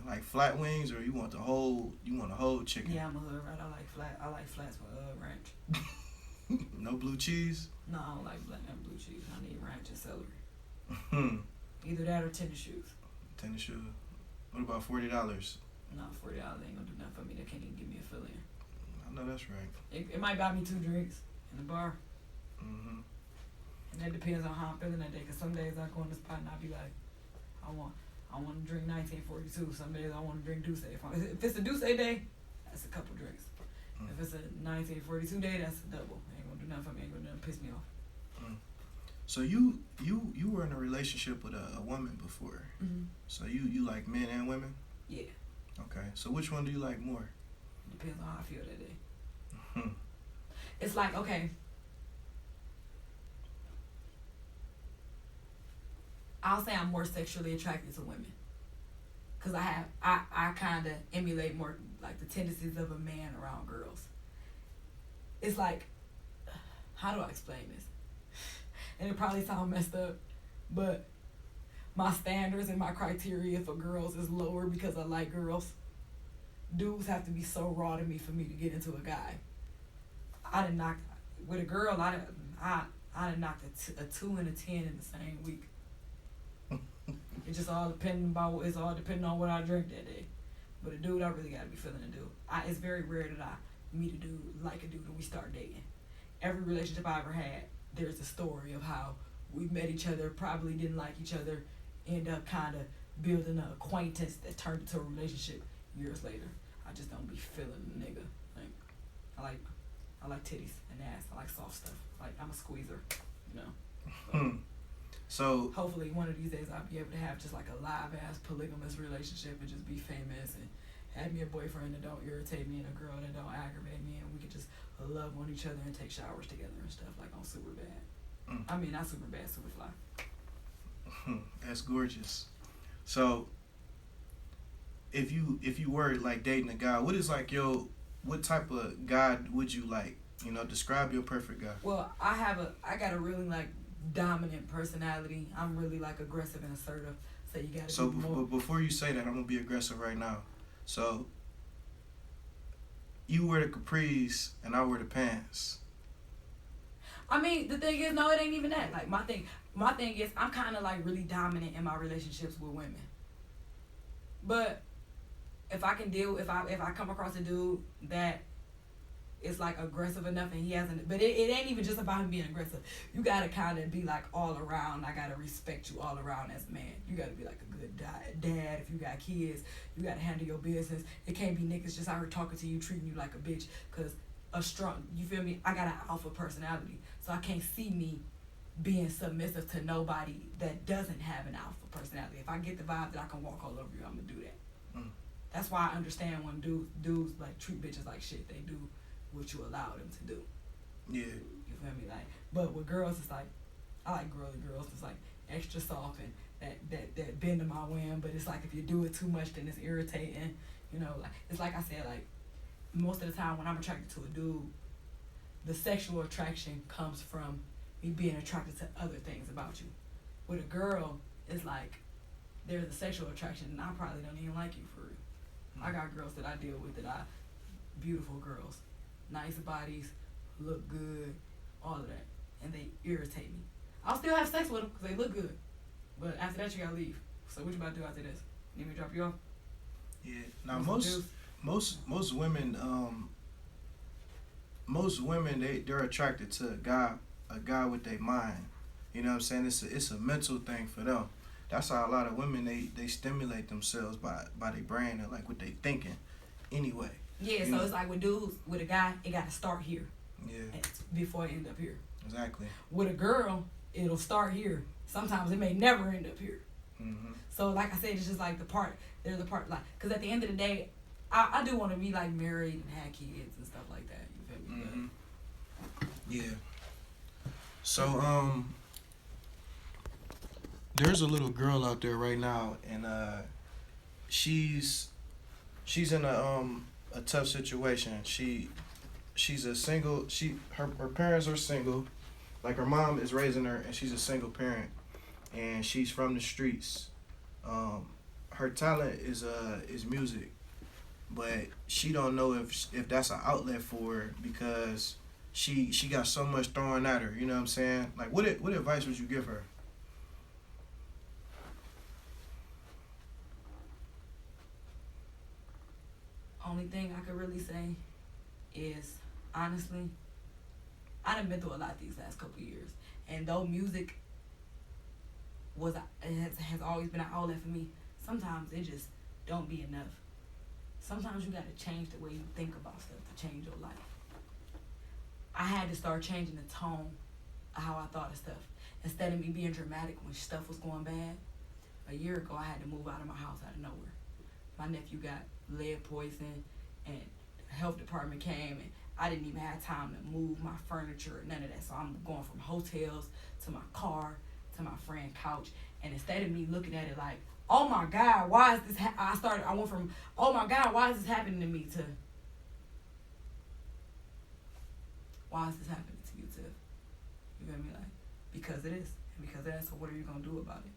Like flat wings, or you want a whole chicken? Yeah, I'm a hood rat. I like flats with ranch. No blue cheese? No, I don't like black and blue cheese. I need ranch and celery. Either that or tennis shoes. Tennis shoes. What about $40? No, $40 ain't gonna do nothing for me. That can't even give me a fill in. I know that's right. It might buy me 2 drinks in the bar. Mm-hmm. And that depends on how I'm feeling that day. Cause some days I go in the spot and I be like, I want to drink 1942. Some days I want to drink Douce. If it's a Douce day, that's a couple drinks. If it's a 1942 day, that's a double. Ain't gonna do nothing for me. Ain't gonna do nothing piss me off. So you were in a relationship with a woman before. Mm-hmm. So you like men and women? Yeah. Okay. So which one do you like more? Depends on how I feel that day. Hmm. It's like, okay, I'll say I'm more sexually attracted to women. Cause I kind of emulate more like the tendencies of a man around girls. It's like, how do I explain this? And it probably sounds messed up, but my standards and my criteria for girls is lower because I like girls. Dudes have to be so raw to me for me to get into a guy. I done knocked with a girl. I done knocked a 2 and a 10 in the same week. It's just all depending on what I drink that day. But a dude, I really gotta be feeling a dude. It's very rare that I meet a dude, like a dude, and we start dating. Every relationship I ever had, there's a story of how we met each other, probably didn't like each other, end up kind of building an acquaintance that turned into a relationship years later. I just don't be feeling the nigga. Like, I like titties and ass. I like soft stuff. Like, I'm a squeezer, you know. So hopefully one of these days I'll be able to have just like a live ass polygamous relationship and just be famous and have me a boyfriend that don't irritate me and a girl that don't aggravate me, and we could just love on each other and take showers together and stuff like on Superbad. I mean, not Superbad, Superfly. That's gorgeous. So if you were like dating a guy, what type of guy would you like? You know, describe your perfect guy. Well, I got a really like dominant personality. I'm really like aggressive and assertive. So you gotta. So before you say that, I'm gonna be aggressive right now. So you wear the capris and I wear the pants. I mean, the thing is, no, it ain't even that. Like my thing is, I'm kind of like really dominant in my relationships with women. But if I come across a dude that is like aggressive enough and he hasn't, but it ain't even just about him being aggressive. You gotta kind of be like all around. I gotta respect you all around as a man. You gotta be like a good dad. If you got kids, you gotta handle your business. It can't be niggas just out here talking to you, treating you like a bitch. Cause you feel me? I got an alpha personality, so I can't see me being submissive to nobody that doesn't have an alpha personality. If I get the vibe that I can walk all over you, I'm gonna do that. That's why I understand when dudes like treat bitches like shit. They do what you allow them to do. Yeah. You feel me? Like, but with girls, it's like, I like girly girls. It's like extra soft and that bend to my whim. But it's like if you do it too much, then it's irritating. You know, like it's like I said, like most of the time when I'm attracted to a dude, the sexual attraction comes from me being attracted to other things about you. With a girl, it's like there's a sexual attraction, and I probably don't even like you for real. I got girls that I deal with beautiful girls. Nice bodies, look good, all of that, and they irritate me. I'll still have sex with them because they look good, but after that you gotta leave. So what you about to do after this? Need me to drop you off? Yeah. Now most women they're attracted to a guy with their mind. You know what I'm saying? It's a mental thing for them. That's how a lot of women they stimulate themselves by their brain and like what they thinking. Anyway. Yeah, so it's like with dudes, with a guy, it got to start here. Yeah. Before it end up here. Exactly. With a girl, it'll start here. Sometimes it may never end up here. Mm-hmm. So like I said, it's just like there's a part, like, because at the end of the day, I do want to be like married and have kids and stuff like that. You feel me? Mm-hmm. Yeah. So, there's a little girl out there right now, and she's in a tough situation. She's a single. Her parents are single, like her mom is raising her, and she's a single parent, and she's from the streets. Her talent is music, but she don't know if that's an outlet for her because she got so much thrown at her. You know what I'm saying? Like, what advice would you give her? Only thing I could really say is, honestly, I done been through a lot these last couple of years, and though music has always been an outlet for me, sometimes it just don't be enough. Sometimes you gotta change the way you think about stuff to change your life. I had to start changing the tone how I thought of stuff. Instead of me being dramatic when stuff was going bad, a year ago I had to move out of my house out of nowhere. My nephew got lead poison, and the health department came, and I didn't even have time to move my furniture or none of that. So I'm going from hotels to my car to my friend's couch, and instead of me looking at it like, oh my God, why is this? I went from, oh my God, why is this happening to me, to why is this happening to you, Tiff? You feel me? Like, because it is, and because of that. So what are you gonna do about it?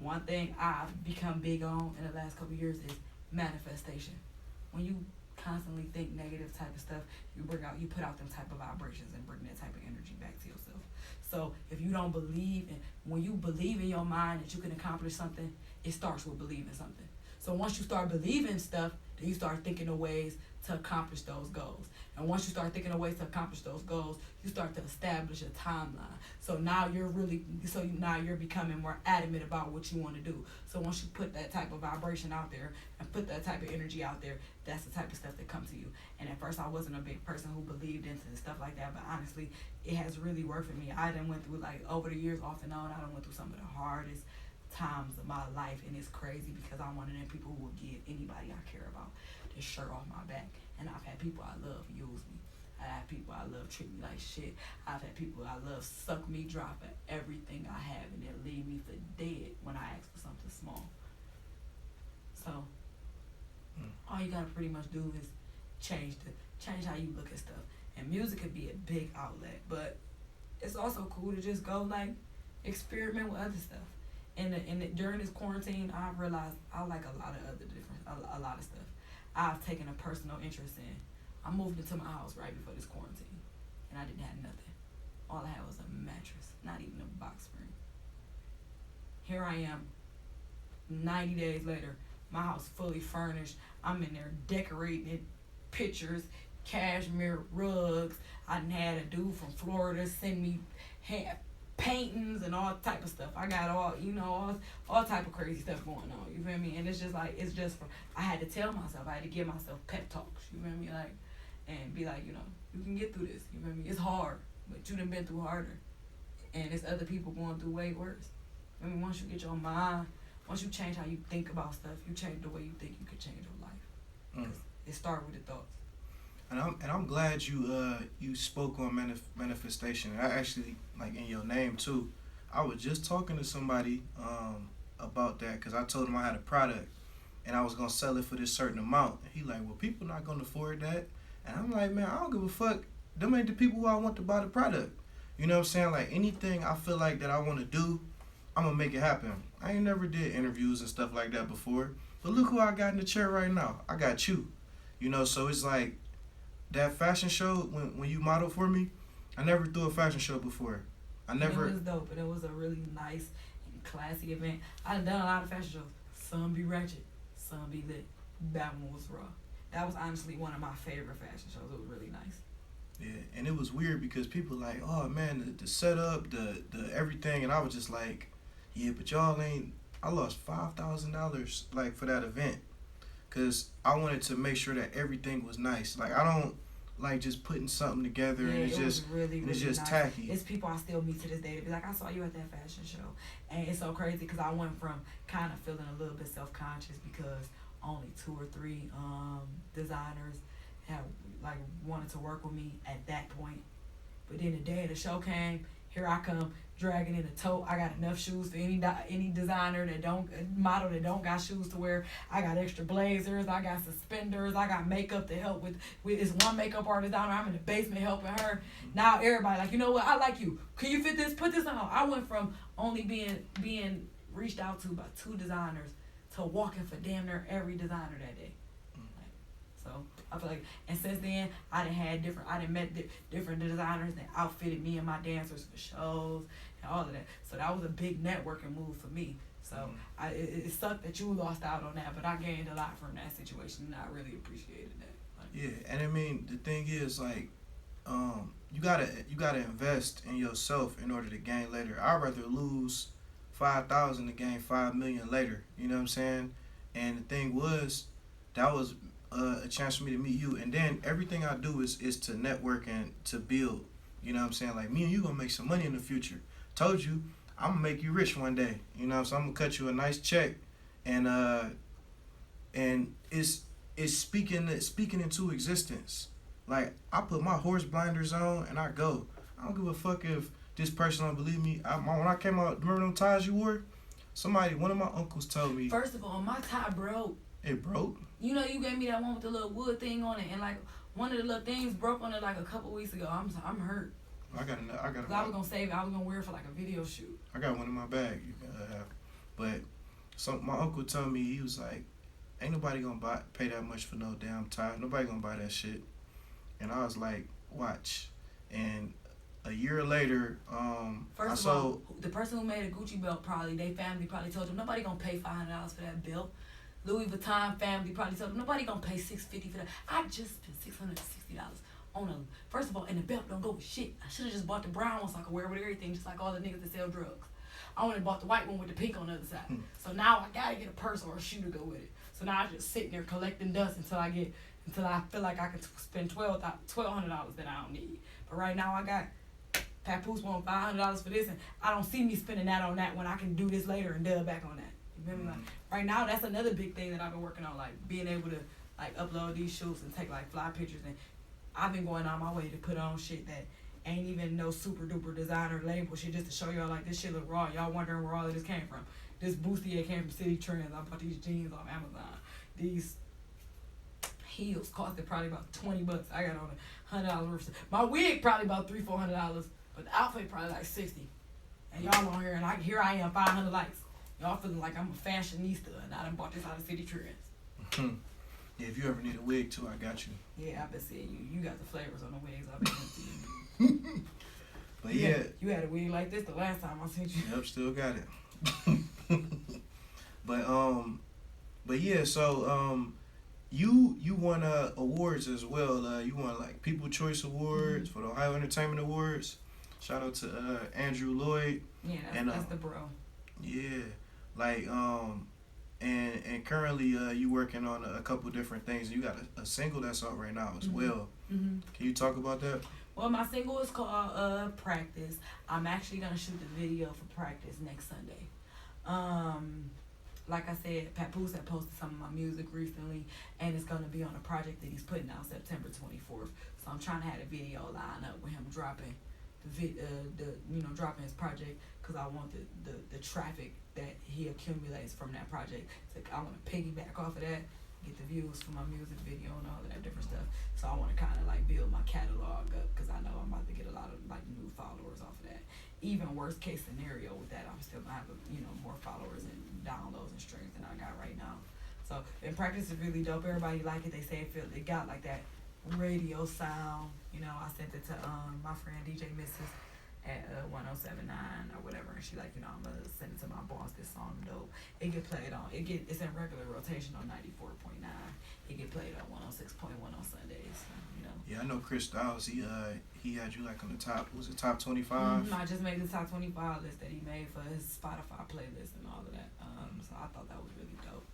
One thing I've become big on in the last couple of years is manifestation. When you constantly think negative type of stuff, you put out them type of vibrations and bring that type of energy back to yourself. So if you don't believe, and when you believe in your mind that you can accomplish something, it starts with believing something. So once you start believing stuff, then you start thinking of ways to accomplish those goals. And once you start thinking of ways to accomplish those goals, you start to establish a timeline. So now you're becoming more adamant about what you want to do. So once you put that type of vibration out there and put that type of energy out there, that's the type of stuff that comes to you. And at first I wasn't a big person who believed into stuff like that, but honestly, it has really worked for me. I done went through, like, over the years off and on, I done went through some of the hardest times of my life, and it's crazy because I'm one of them people who will give anybody I care about the shirt off my back. And I've had people I love use me. I've had people I love treat me like shit. I've had people I love suck me dry for everything I have and then leave me for dead when I ask for something small. So all you gotta pretty much do is change how you look at stuff. And music could be a big outlet, but it's also cool to just go, like, experiment with other stuff. And during this quarantine, I realized I like a lot of stuff. I've taken a personal interest in. I moved into my house right before this quarantine, and I didn't have nothing. All I had was a mattress, not even a box spring. Here I am, 90 days later, my house fully furnished. I'm in there decorating it, pictures, cashmere rugs. I done had a dude from Florida send me paintings and all type of stuff. I got all type of crazy stuff going on. You feel me? And it's just I had to tell myself, I had to give myself pep talks. You feel me? Like, and be like, you can get through this. You feel me? It's hard, but you done been through harder, and there's other people going through way worse. I mean, once you get your mind, once you change how you think about stuff, you change the way you think you can change your life. It starts with the thoughts. And I'm glad you spoke on manifestation. And I actually, like, in your name too, I was just talking to somebody about that, because I told him I had a product and I was gonna sell it for this certain amount. And he like, well, people not gonna afford that. And I'm like, man, I don't give a fuck. Them ain't the people who I want to buy the product. You know what I'm saying? Like, anything I feel like that I want to do, I'm gonna make it happen. I ain't never did interviews and stuff like that before, but look who I got in the chair right now. I got you. So it's like, that fashion show, when you modeled for me, I never threw a fashion show before. It was dope, and it was a really nice and classy event. I've done a lot of fashion shows. Some be ratchet, some be lit. That one was raw. That was honestly one of my favorite fashion shows. It was really nice. Yeah, and it was weird because people like, oh man, the setup, the everything, and I was just like, yeah, but y'all ain't. I lost $5,000 like for that event, cause I wanted to make sure that everything was nice. Like, I don't like just putting something together and it's just really it's just nice. tacky. It's people I still meet to this day to be like, I saw you at that fashion show, and it's so crazy because I went from kind of feeling a little bit self-conscious because only 2 or 3 designers had like wanted to work with me at that point. But then the day the show came, here I come dragging in a tote. I got enough shoes for any designer that don't model that don't got shoes to wear. I got extra blazers. I got suspenders. I got makeup to help with this one makeup artist down there. I'm in the basement helping her. Now everybody like, you know what? I like you. Can you fit this? Put this on. I went from only being reached out to by 2 designers to walking for damn near every designer that day. So I feel like, and since then I done met different designers that outfitted me and my dancers for shows and all of that. So that was a big networking move for me. So it sucked that you lost out on that, but I gained a lot from that situation, and I really appreciated that. Yeah, and I mean the thing is, like, you gotta invest in yourself in order to gain later. I'd rather lose 5,000 to gain 5 million later. You know what I'm saying? And the thing was, that was a chance for me to meet you, and then everything I do is to network and to build. You know what I'm saying? Like, me and you gonna make some money in the future. Told you, I'm gonna make you rich one day. You know what I'm saying? I'm gonna cut you a nice check. And it's speaking into existence. Like, I put my horse blinders on and I go. I don't give a fuck if this person don't believe me. When I came out, remember them ties you wore? One of my uncles told me. First of all, my tie broke. It broke? You know, you gave me that one with the little wood thing on it, and like one of the little things broke on it like a couple weeks ago. I'm hurt. I got. I was gonna save it. I was gonna wear it for like a video shoot. I got one in my bag. You can have. But my uncle told me, he was like, ain't nobody gonna pay that much for no damn tie. Nobody gonna buy that shit. And I was like, watch. And a year later, First of all, the person who made a Gucci belt their family probably told them nobody gonna pay $500 for that belt. Louis Vuitton family probably told them nobody gonna pay $650 for that. I just spent $660 on a. First of all, and the belt don't go with shit. I should have just bought the brown one so I could wear it with everything, just like all the niggas that sell drugs. I only bought the white one with the pink on the other side. So now I gotta get a purse or a shoe to go with it. So now I just sitting there collecting dust until I feel like I can spend $1,200 that I don't need. But right now I got Papoose want $500 for this, and I don't see me spending that on that when I can do this later and dub back on that. You feel me? Like, right now, that's another big thing that I've been working on, like being able to like upload these shoots and take like fly pictures. And I've been going on my way to put on shit that ain't even no super duper designer label shit, just to show y'all like this shit look raw. Y'all wondering where all of this came from. This bustier came from City Trends. I bought these jeans off Amazon. These heels costed probably about $20. I got on $100 worth. My wig probably about $300-400, but the outfit probably like $60. And y'all on here, and here I am, 500 likes. Y'all feeling like I'm a fashionista, and I done bought this out of City Trends. Yeah, if you ever need a wig too, I got you. Yeah, I've been seeing you. You got the flavors on the wigs. I've been into you. But yeah, you had a wig like this the last time I seen you. Yep, still got it. But yeah, so you won awards as well. You won like People Choice Awards for the Ohio Entertainment Awards. Shout out to Andrew Lloyd. Yeah, that's the bro. Yeah, like and currently you working on a couple different things. You got a single that's out right now as well. Mm-hmm. Can you talk about that? Well, my single is called Practice. I'm actually gonna shoot the video for Practice next Sunday. Like I said, Papoose had posted some of my music recently, and it's gonna be on a project that he's putting out September 24th. So I'm trying to have a video line up with him dropping dropping his project, because I want the traffic that he accumulates from that project. So I want to piggyback off of that, get the views for my music video and all of that different stuff. So I want to kind of like build my catalog up, because I know I'm about to get a lot of like new followers off of that. Even worst case scenario with that, I'm still gonna have more followers and downloads and streams than I got right now. So in Practice is really dope. Everybody like it. They say it got like that radio sound. I sent it to my friend DJ Mrs. at 1079 or whatever, and she like, I'm gonna send it to my boss. This song dope. It get played on. It's in regular rotation on 94.9. It get played on 106.1 on Sundays. Yeah, I know Chris Styles. He had you like on the top. Was it top 25? I just made the top 25 list that he made for his Spotify playlist and all of that. So I thought that was really dope.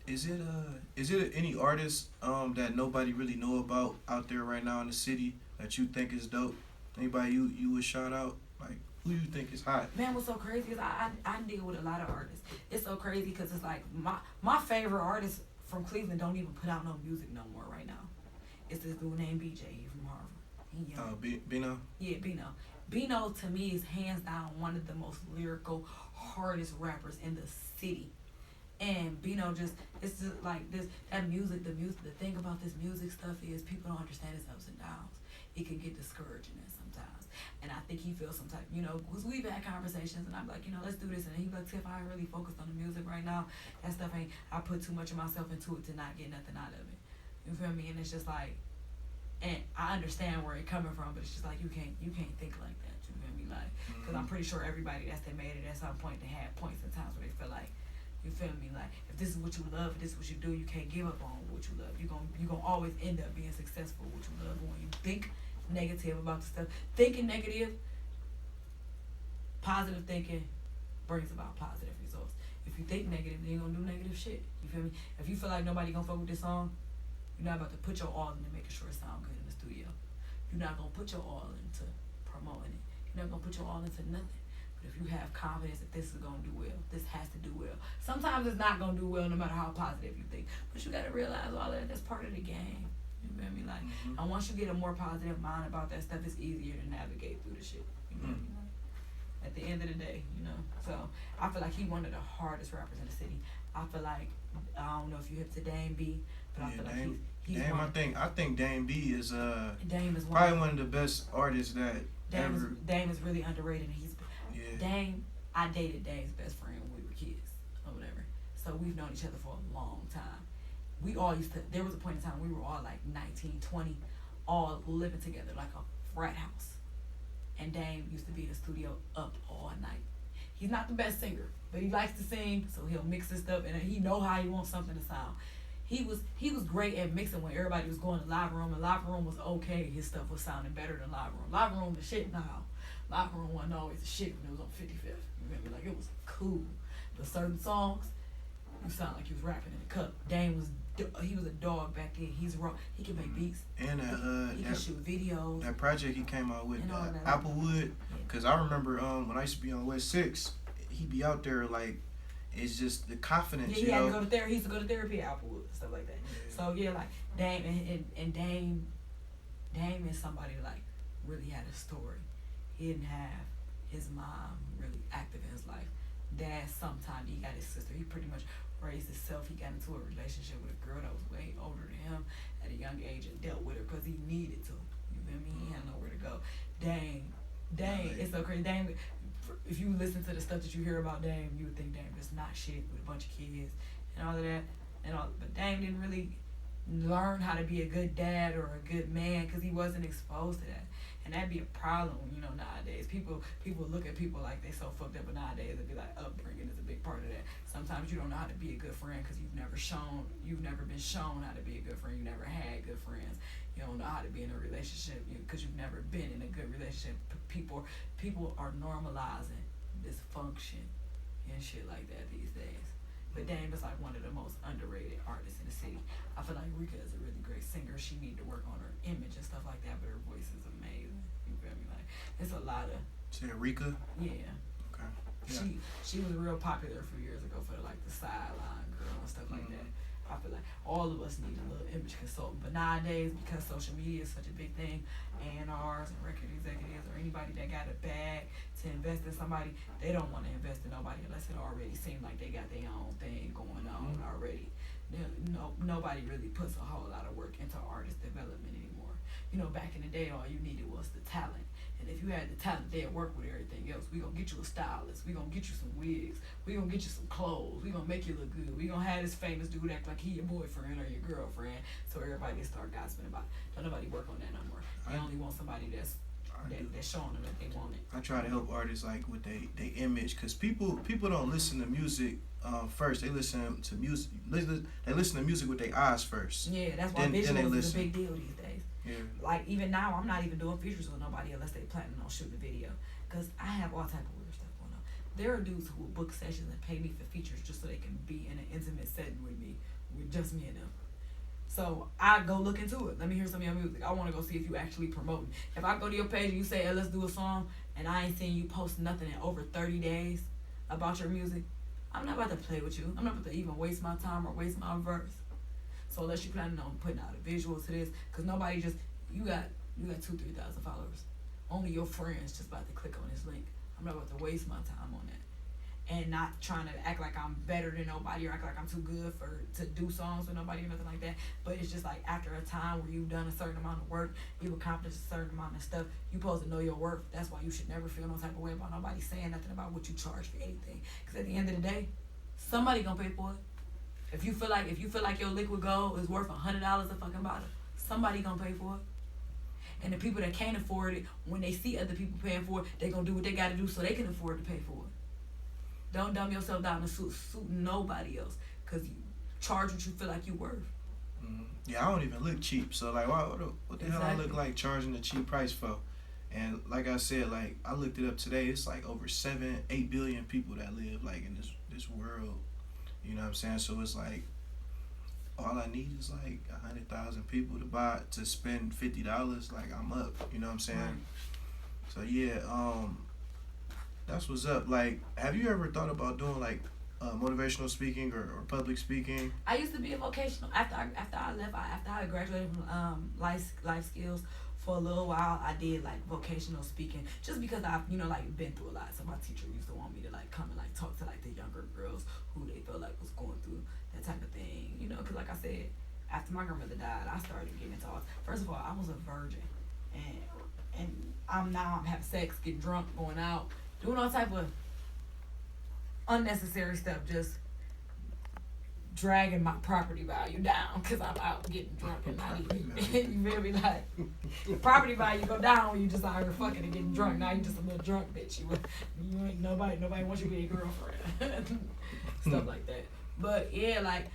Is it any artists that nobody really know about out there right now in the city that you think is dope? Anybody you would shout out? Like, who you think is hot? Man, what's so crazy is I deal with a lot of artists. It's so crazy because it's like my favorite artists from Cleveland don't even put out no music no more right now. It's this dude named BJ from Harvard. Bino? Yeah, Bino. Bino to me is hands down one of the most lyrical, hardest rappers in the city. And Bino it's just like the thing about this music stuff is people don't understand its ups and downs. It can get discouraging sometimes. And I think he feels some type, because we've had conversations and I'm like, let's do this. And he's like, Tiff, I ain't really focused on the music right now. That stuff I put too much of myself into it to not get nothing out of it. You feel me? And it's just like, and I understand where it's coming from, but it's just like, you can't think like that. You feel me? Like, because I'm pretty sure everybody that made it at some point, they had points and times where they feel like, you feel me? Like, if this is what you love, if this is what you do, you can't give up on what you love. You're gonna always end up being successful with what you love. But when you think negative about the stuff, thinking negative, positive thinking brings about positive results. If you think negative, then you're gonna do negative shit. You feel me? If you feel like nobody gonna fuck with this song, you're not about to put your all into making sure it sound good in the studio. you're not gonna put your all into promoting it. You're not gonna put your all into nothing. But if you have confidence that this is gonna do well, this has to do well. Sometimes it's not gonna do well no matter how positive you think. But you gotta realize all that that's part of the game. You feel me? Like, and once you get a more positive mind about that stuff, it's easier to navigate through the shit. You know what I mean? At the end of the day, you know. So I feel like he one of the hardest rappers in the city. I feel like I don't know if you hip to Dame B, but I feel like he's Dame, one. I think Dame B is Dame is probably one of the best artists that ever. Dame is really underrated. And Yeah. Dame. I dated Dame's best friend when we were kids or whatever. So we've known each other for a long time. We all used to. There was a point in time we were all like 19, 20, all living together like a frat house. And Dame used to be in the studio up all night. He's not the best singer, but he likes to sing, so he'll mix his stuff, and he know how he wants something to sound. He was great at mixing when everybody was going to live room, and live room was okay. His stuff was sounding better than live room. Live room the shit now. Live room wasn't always the shit when it was on 55th. You remember, like it was cool, but certain songs, you sound like you was rapping in a cup. Dame was he was a dog back then. He's raw. He can make beats. And he can shoot videos. That project he came out with, that. Applewood, because I remember when I used to be on West 6, he'd be out there like, it's just the confidence. Yeah, he had to go to therapy. He used to go to therapy at Applewood, stuff like that. Yeah. So yeah, like Dame and Dame is somebody like really had a story. He didn't have his mom really active in his life. Dad, sometime he got his sister. He pretty much raised himself. He got into a relationship with a girl that was way older than him at a young age and dealt with her because he needed to. You feel me? He had nowhere to go. Dame, it's so crazy. Dame, if you listen to the stuff that you hear about Dame, you would think Dame is not shit with a bunch of kids and all of that. But Dame didn't really learn how to be a good dad or a good man because he wasn't exposed to that. And that'd be a problem, you know, nowadays. People look at people like they so fucked up, but nowadays it'd be like upbringing is a big part of that. Sometimes you don't know how to be a good friend because you've never been shown how to be a good friend. You never had good friends. You don't know how to be in a relationship because you've never been in a good relationship. People are normalizing dysfunction and shit like that these days. But Dame is like one of the most underrated artists in the city. I feel like Rika is a really great singer. She need to work on her image and stuff like that, but her voice is amazing. You feel me? Like it's a lot of. Say Rika. Yeah. Okay. Yeah. She was real popular a few years ago for like the sideline girl and stuff like that. I feel like all of us need a little image consultant, but nowadays because social media is such a big thing, A&Rs and record executives or anybody that got a bag to invest in somebody, they don't want to invest in nobody unless it already seems like they got their own thing going on already. Nobody really puts a whole lot of work into artist development anymore. You know, back in the day, all you needed was the talent. And if you had the talent, they'd work with everything else. We gonna get you a stylist. We gonna get you some wigs. We gonna get you some clothes. We gonna make you look good. We gonna have this famous dude act like he your boyfriend or your girlfriend, so everybody can start gossiping about it. Don't nobody work on that no more. They only want somebody that's showing them that they want it. I try to help artists like with they image, cause people don't listen to music first. They listen to music. They listen to music with their eyes first. Yeah, that's why visuals is a big deal these days. Yeah. Like even now, I'm not even doing features with nobody unless they planning on shooting a video, cause I have all type of weird stuff going on. There are dudes who will book sessions and pay me for features just so they can be in an intimate setting with me, with just me and them. So I go look into it. Let me hear some of your music. I want to go see if you actually promoting. If I go to your page and you say, hey, let's do a song, and I ain't seen you post nothing in over 30 days about your music, I'm not about to play with you. I'm not about to even waste my time or waste my verse. So unless you're planning on putting out a visual to this, because nobody just, you got 2,000-3,000 followers. Only your friends just about to click on this link. I'm not about to waste my time on that. And not trying to act like I'm better than nobody or act like I'm too good to do songs with nobody or nothing like that. But it's just like after a time where you've done a certain amount of work, you've accomplished a certain amount of stuff, you're supposed to know your worth. That's why you should never feel no type of way about nobody saying nothing about what you charge for anything. Because at the end of the day, somebody gonna pay for it. If you feel like your liquid gold is worth $100 a fucking bottle, somebody gonna pay for it. And the people that can't afford it, when they see other people paying for it, they gonna do what they gotta do so they can afford to pay for it. Don't dumb yourself down to suit nobody else, cause you charge what you feel like you worth. Yeah, I don't even look cheap. So like, what the hell I look like charging a cheap price for? And like I said, like I looked it up today. It's like over 7-8 billion people that live like in this world. You know what I'm saying? So it's like all I need is like 100,000 people to spend $50. Like I'm up. You know what I'm saying? Right. So yeah, that's what's up. Like, have you ever thought about doing like motivational speaking or public speaking? I used to be a vocational after I graduated from life skills. For a little while, I did like vocational speaking, just because I've like been through a lot. So my teacher used to want me to like come and like talk to like the younger girls who they felt like was going through that type of thing, because like I said, after my grandmother died, I started getting talks. First of all, I was a virgin, and I'm having sex, getting drunk, going out, doing all type of unnecessary stuff, just dragging my property value down because I'm out getting drunk and not even. You feel me? Like, property value go down when you just out here fucking and getting drunk. Now you just a little drunk bitch. You ain't nobody wants you to be a girlfriend. Stuff like that. But yeah, like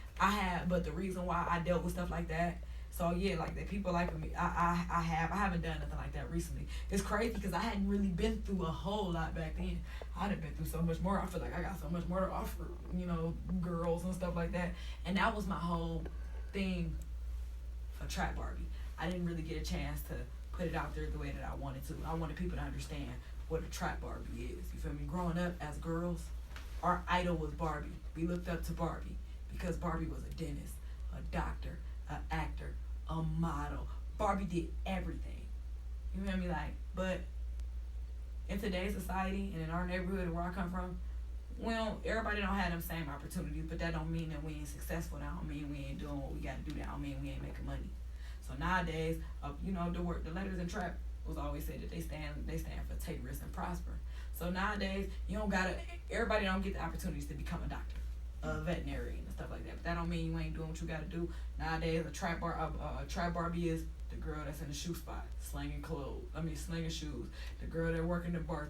but the reason why I dealt with stuff like that. So yeah, like the people like me, I haven't done nothing like that recently. It's crazy because I hadn't really been through a whole lot back then. I'd have been through so much more. I feel like I got so much more to offer, girls and stuff like that. And that was my whole thing for Trap Barbie. I didn't really get a chance to put it out there the way that I wanted to. I wanted people to understand what a Trap Barbie is. You feel me? Growing up as girls, our idol was Barbie. We looked up to Barbie because Barbie was a dentist, a doctor, an actor, a model. Barbie did everything. You feel me? Like, but in today's society and in our neighborhood and where I come from, well, everybody don't have them same opportunities, but that don't mean that we ain't successful. That don't mean we ain't doing what we gotta do. That don't mean we ain't making money. So nowadays, the letters in Trap was always said that they stand for take risks and prosper. So nowadays, everybody don't get the opportunities to become a doctor, a veterinarian and stuff like that. But that don't mean you ain't doing what you gotta do. Nowadays, a Trap Barbie is the girl that's in the shoe spot, slinging shoes. The girl that working the bar,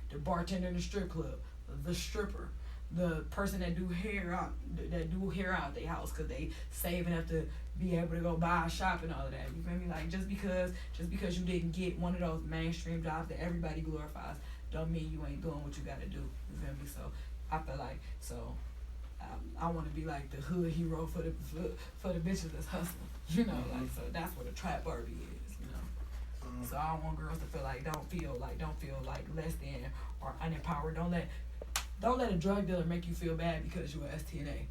the bartender in the strip club, the stripper, the person that do hair out their house because they saving up to be able to go buy a shop and all of that. You feel me? Like just because you didn't get one of those mainstream jobs that everybody glorifies, don't mean you ain't doing what you gotta do. You feel me? So I feel like I want to be like the hood hero for the bitches that's hustling. Like, so that's what a Trap Barbie is. So I don't want girls to feel like don't feel like less than or unempowered. Don't let a drug dealer make you feel bad because you're a STNA.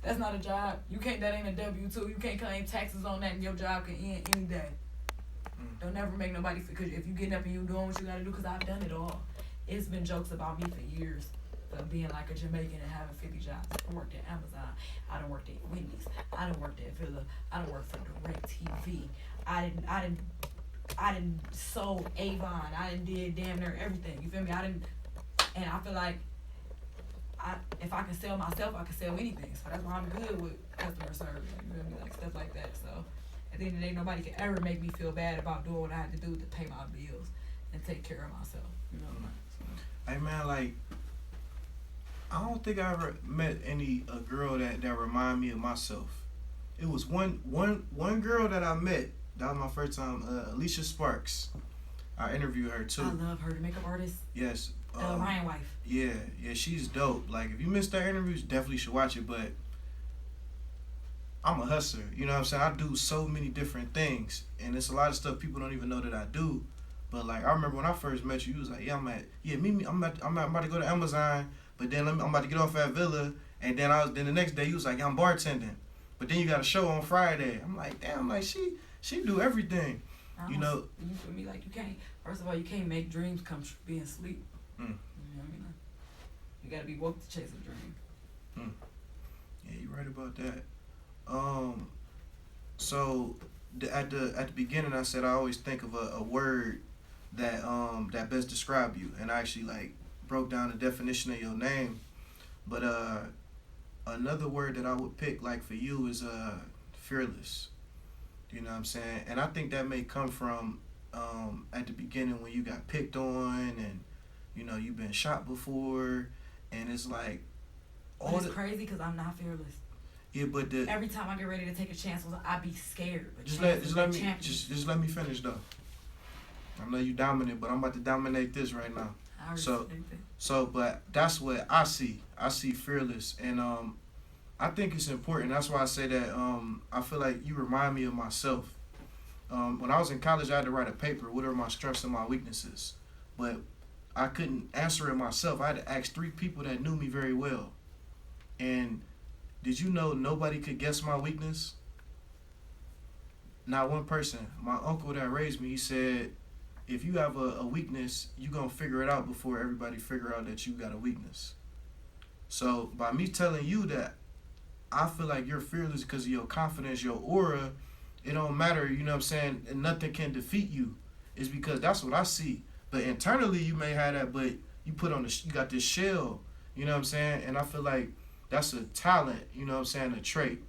That's not a job. That ain't a W-2. You can't claim taxes on that, and your job can end any day. Don't never make nobody feel, because if you getting up and you doing what you gotta do, because I've done it all. It's been jokes about me for years of being like a Jamaican and having 50 jobs. I worked at Amazon. I done worked at Wendy's. I done worked at Villa. I done worked for DirecTV. I didn't sold Avon. I done did damn near everything. You feel me? And I feel like if I can sell myself, I can sell anything. So that's why I'm good with customer service. You feel me? Like stuff like that. So at the end of the day, nobody can ever make me feel bad about doing what I have to do to pay my bills and take care of myself. So. Hey man, like, I don't think I ever met a girl that remind me of myself. It was one girl that I met. That was my first time. Alicia Sparks. I interviewed her too. I love her, the makeup artist. Yes. Ryan wife. Yeah, she's dope. Like, if you missed that interview, you definitely should watch it. But I'm a hustler. You know what I'm saying? I do so many different things, and it's a lot of stuff people don't even know that I do. But like, I remember when I first met you, you was like, meet me. I'm about to go to Amazon. But then I'm about to get off at Villa, and then the next day you was like, I'm bartending. But then you got a show on Friday. I'm like, damn, like she do everything. You feel me? Like, you can't. First of all, you can't make dreams come being asleep. You know what I mean? You gotta be woke to chase a dream. Yeah, you're right about that. So at the beginning, I said I always think of a word that best describe you, and I actually like broke down the definition of your name. But another word that I would pick like for you is fearless. You know what I'm saying? And I think that may come from at the beginning when you got picked on, and you've been shot before, and it's like it's crazy because I'm not fearless. Yeah, but every time I get ready to take a chance, I be scared. But just let me finish though. I know you dominant, but I'm about to dominate this right now. So, but that's what I see. I see fearless, and I think it's important. That's why I say that. I feel like you remind me of myself. When I was in college, I had to write a paper. What are my strengths and my weaknesses? But I couldn't answer it myself. I had to ask 3 people that knew me very well. And did you know nobody could guess my weakness? Not one person. My uncle that raised me, he said, if you have a weakness, you going to figure it out before everybody figure out that you got a weakness. So by me telling you that, I feel like you're fearless because of your confidence, your aura. It don't matter, you know what I'm saying? And nothing can defeat you. It's because that's what I see. But internally, you may have that, but you you got this shell, you know what I'm saying? And I feel like that's a talent, you know what I'm saying, a trait.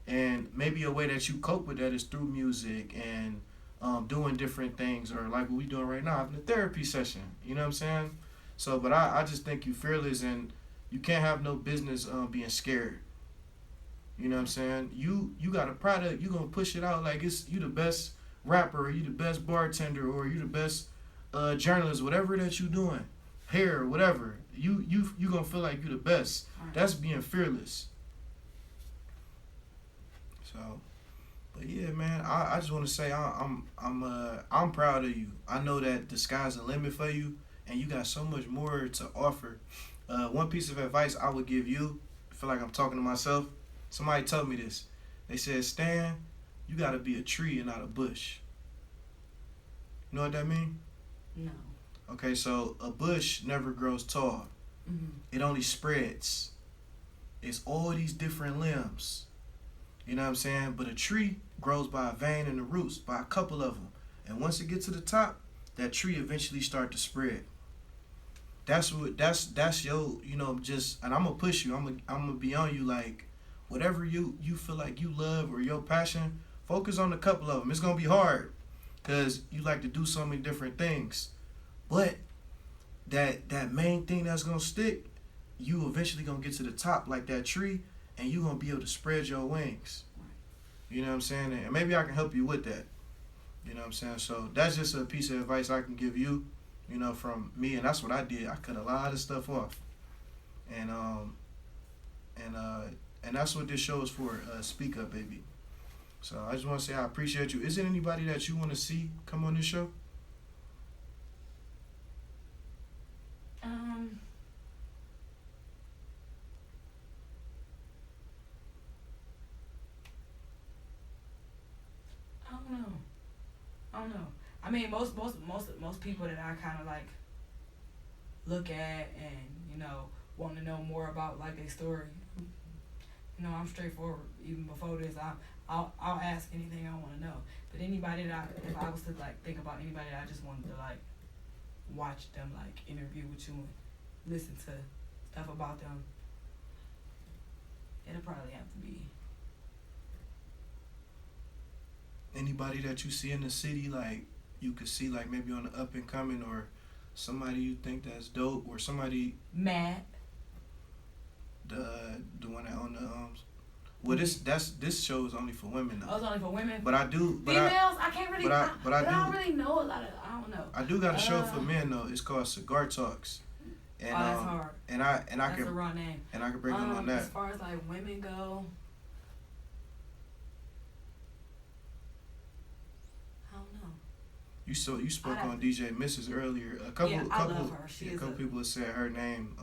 And maybe a way that you cope with that is through music and doing different things, or like what we doing right now, having a therapy session, you know what I'm saying? So, but I just think you fearless, and you can't have no business being scared. You know what I'm saying? You got a product, you gonna push it out like you the best rapper, or you the best bartender, or you the best journalist, whatever that you doing, hair, whatever. You gonna feel like you the best. That's being fearless. So, but yeah, man, I just want to say I'm proud of you. I know that the sky's the limit for you, and you got so much more to offer. One piece of advice I would give you, I feel like I'm talking to myself. Somebody told me this. They said, Stan, you gotta be a tree and not a bush. You know what that mean? No. Okay, so a bush never grows tall. Mm-hmm. It only spreads. It's all these different limbs. You know what I'm saying? But a tree grows by a vein in the roots, by a couple of them. And once it gets to the top, that tree eventually start to spread. That's your, you know, just, and I'm gonna push you. I'm gonna be on you, like, whatever you feel like you love or your passion, focus on a couple of them. It's gonna be hard because you like to do so many different things, but that main thing that's gonna stick, you eventually gonna get to the top like that tree, and you gonna be able to spread your wings. You know what I'm saying? And maybe I can help you with that. You know what I'm saying? So that's just a piece of advice I can give you, you know, from me, and that's what I did. I cut a lot of stuff off, and that's what this show is for. Speak Up, baby. So I just want to say I appreciate you. Is there anybody that you want to see come on this show? I don't know. I mean, most people that I kind of like look at and, you know, want to know more about, like, their story. You know, I'm straightforward. Even before this, I'll ask anything I want to know. But anybody that if I was to, like, think about anybody that I just wanted to, like, watch them, like, interview with you and listen to stuff about them, it'll probably have to be Anybody that you see in the city, like, you could see, like, maybe on the up and coming, or somebody you think that's dope, or somebody Matt. The one that on the well, this show is only for women though. Oh, it's only for women. But I do. But females, I can't really. I don't do. really know a lot of. I don't know. I do got a show for men though. It's called Cigar Talks. And, that's hard. And I that's can a raw name. And I can bring them on that. As far as like women go, I don't know. You spoke on DJ Mrs. earlier. A couple love her. A couple people have said her name.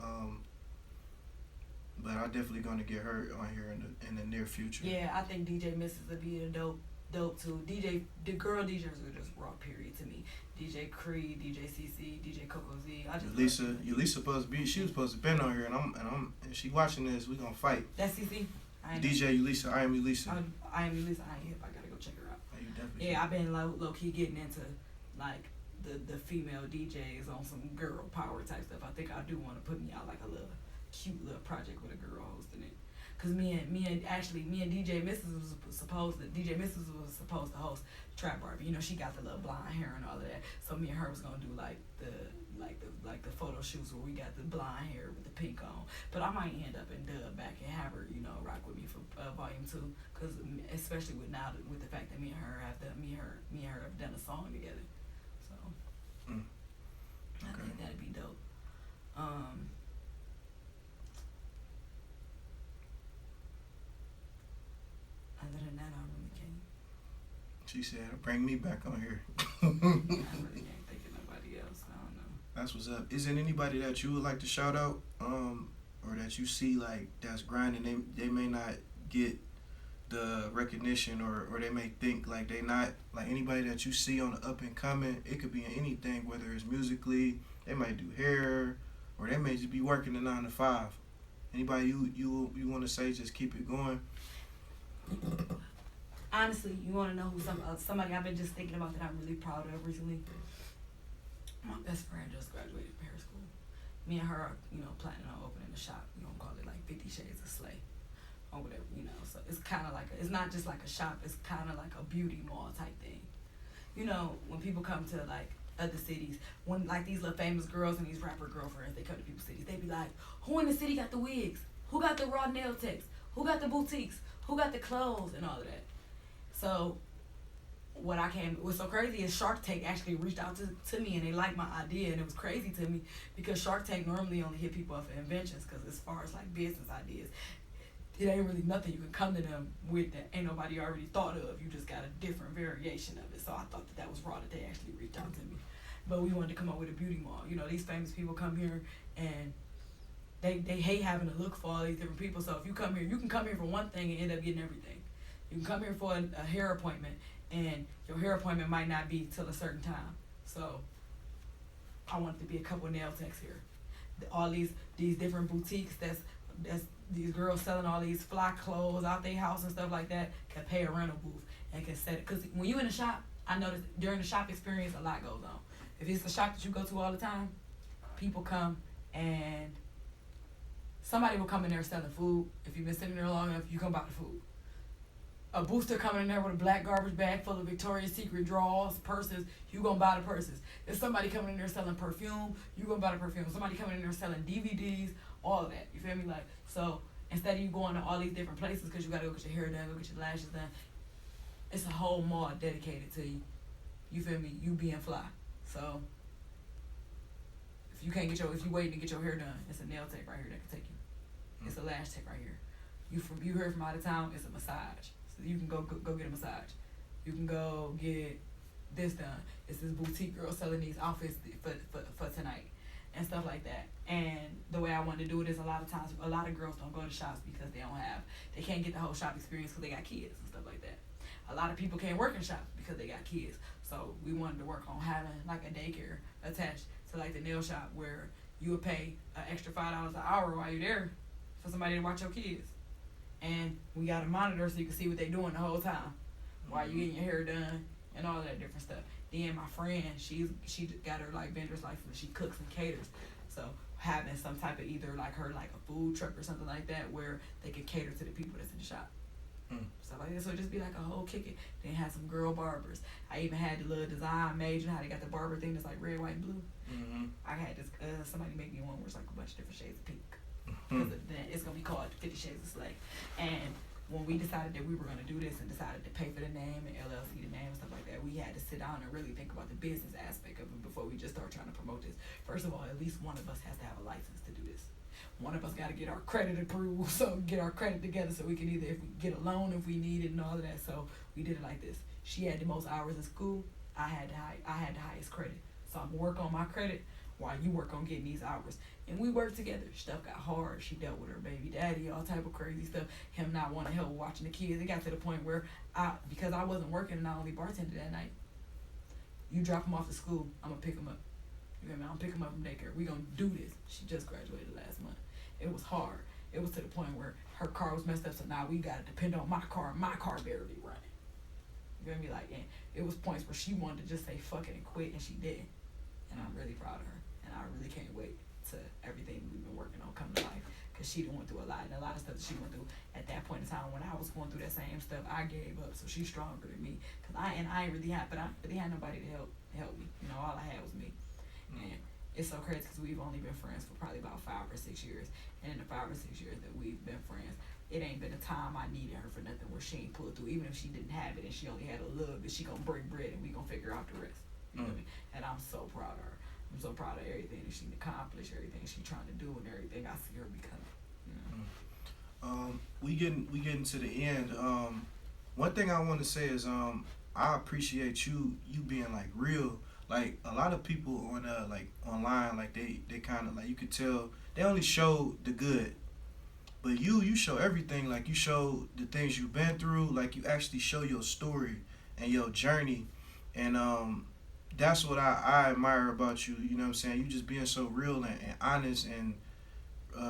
But I'm definitely gonna get her on here in the near future. Yeah, I think DJ Mrs. would be a dope too. The girl DJs are just raw, period, to me. DJ Creed, DJ CC, DJ Coco Z. Yulisa supposed to be. She was supposed to been on here, and if she watching this, we gonna fight. That's CC. DJ Yulisa, I am Yulisa. I am Yulisa. I ain't hip. I gotta go check her out. Oh, you definitely. Yeah, I've been low key getting into like the female DJs on some girl power type stuff. I think I do want to put me out like a little cute little project with a girl hosting it. Cause me and DJ Mrs. was supposed to host Trap Barbie. You know, she got the little blonde hair and all of that. So me and her was gonna do like the photo shoots where we got the blonde hair with the pink on. But I might end up in Dub back and have her, you know, rock with me for volume 2. Cause especially with the fact that me and her have done a song together. So I think that'd be dope. She said, "Bring me back on here." I really can't think of nobody else. I don't know. That's what's up. Is there anybody that you would like to shout out, or that you see like that's grinding? They may not get the recognition, or they may think like they not like anybody that you see on the up and coming. It could be in anything, whether it's musically, they might do hair, or they may just be working a 9 to 5. Anybody you want to say just keep it going? Honestly, you want to know who somebody I've been just thinking about that I'm really proud of recently? My best friend just graduated from hair school. Me and her are, planning on opening a shop. We're going to call it like 50 Shades of Slay or whatever, So it's kind of like, it's not just like a shop. It's kind of like a beauty mall type thing. When people come to like other cities, when like these little famous girls and these rapper girlfriends, they come to people's cities, they be like, who in the city got the wigs? Who got the raw nail techs? Who got the boutiques? Who got the clothes and all of that? So what's so crazy is Shark Tank actually reached out to me and they liked my idea, and it was crazy to me because Shark Tank normally only hit people up for inventions, because as far as like business ideas, it ain't really nothing you can come to them with that ain't nobody already thought of. You just got a different variation of it. So I thought that was raw that they actually reached out to me. But we wanted to come up with a beauty mall. These famous people come here and they hate having to look for all these different people. So if you come here, you can come here for one thing and end up getting everything. You can come here for a hair appointment, and your hair appointment might not be till a certain time. So I want it to be a couple of nail techs here. All these different boutiques that's these girls selling all these fly clothes out their house and stuff like that can pay a rental booth and can set it. Because when you in a shop, I noticed during the shop experience a lot goes on. If it's a shop that you go to all the time, people come and somebody will come in there selling food. If you've been sitting there long enough, you come buy the food. A booster coming in there with a black garbage bag full of Victoria's Secret drawers, purses, you gonna buy the purses. If somebody coming in there selling perfume, you gonna buy the perfume. Somebody coming in there selling DVDs, all of that. You feel me? Like, so instead of you going to all these different places because you gotta go get your hair done, go get your lashes done, it's a whole mall dedicated to you. You feel me? You being fly. So if you waiting to get your hair done, it's a nail tech right here that can take you. It's a lash tech right here. You heard from out of town, it's a massage. So you can go get a massage. You can go get this done. It's this boutique girl selling these outfits for tonight and stuff like that. And the way I want to do it is a lot of times, a lot of girls don't go to shops because they can't get the whole shop experience because they got kids and stuff like that. A lot of people can't work in shops because they got kids. So we wanted to work on having like a daycare attached to like the nail shop where you would pay an extra $5 an hour while you're there for somebody to watch your kids. And we got a monitor so you can see what they're doing the whole time while you getting your hair done and all that different stuff. Then my friend, she got her like vendor's license. She cooks and caters. So having some type of either like her like a food truck or something like that where they can cater to the people that's in the shop. Stuff like that. So just be like a whole kick it. Then had some girl barbers. I even had the little design made. You know how they got the barber thing that's like red, white, and blue? I had this somebody make me one where it's like a bunch of different shades of pink. Because then it's going to be called 50 Shades of Slay. And when we decided that we were going to do this and decided to pay for the name and LLC the name and stuff like that, we had to sit down and really think about the business aspect of it before we just start trying to promote this. First of all, at least one of us has to have a license to do this. One of us got to get our credit approved, so get our credit together so we can either, if we get a loan if we need it and all of that. So we did it like this. She had the most hours in school. I had the highest credit. So I'm going to work on my credit while you work on getting these hours. And we worked together. Stuff got hard. She dealt with her baby daddy, all type of crazy stuff. Him not wanting help watching the kids. It got to the point where because I wasn't working and I only bartended that night, you drop him off to school, I'm going to pick him up. You know what I mean? I'm picking him up from daycare. We going to do this. She just graduated last month. It was hard. It was to the point where her car was messed up, so now we got to depend on my car. My car barely running. You feel me? Like, and it was points where she wanted to just say fuck it and quit, and she didn't. And I'm really proud of her. And I really can't wait to everything we've been working on come to life, because she done went through a lot, and a lot of stuff that she went through at that point in time when I was going through that same stuff, I gave up. So she's stronger than me, but I ain't really had nobody to help me. You know, all I had was me. And it's so crazy because we've only been friends for probably about 5 or 6 years, and in the 5 or 6 years that we've been friends, it ain't been a time I needed her for nothing where she ain't pulled through. Even if she didn't have it and she only had a little bit, she gonna break bread and we gonna figure out the rest. You know what I mean? And I'm so proud of her. I'm so proud of everything that she accomplished, everything she trying to do, and everything I see her becoming. You know? We getting to the end. One thing I want to say is I appreciate you being like real. Like a lot of people on like online, like they kind of like, you could tell they only show the good, but you show everything. Like you show the things you've been through. Like you actually show your story and your journey, and that's what I admire about you. You know what I'm saying? You just being so real and honest and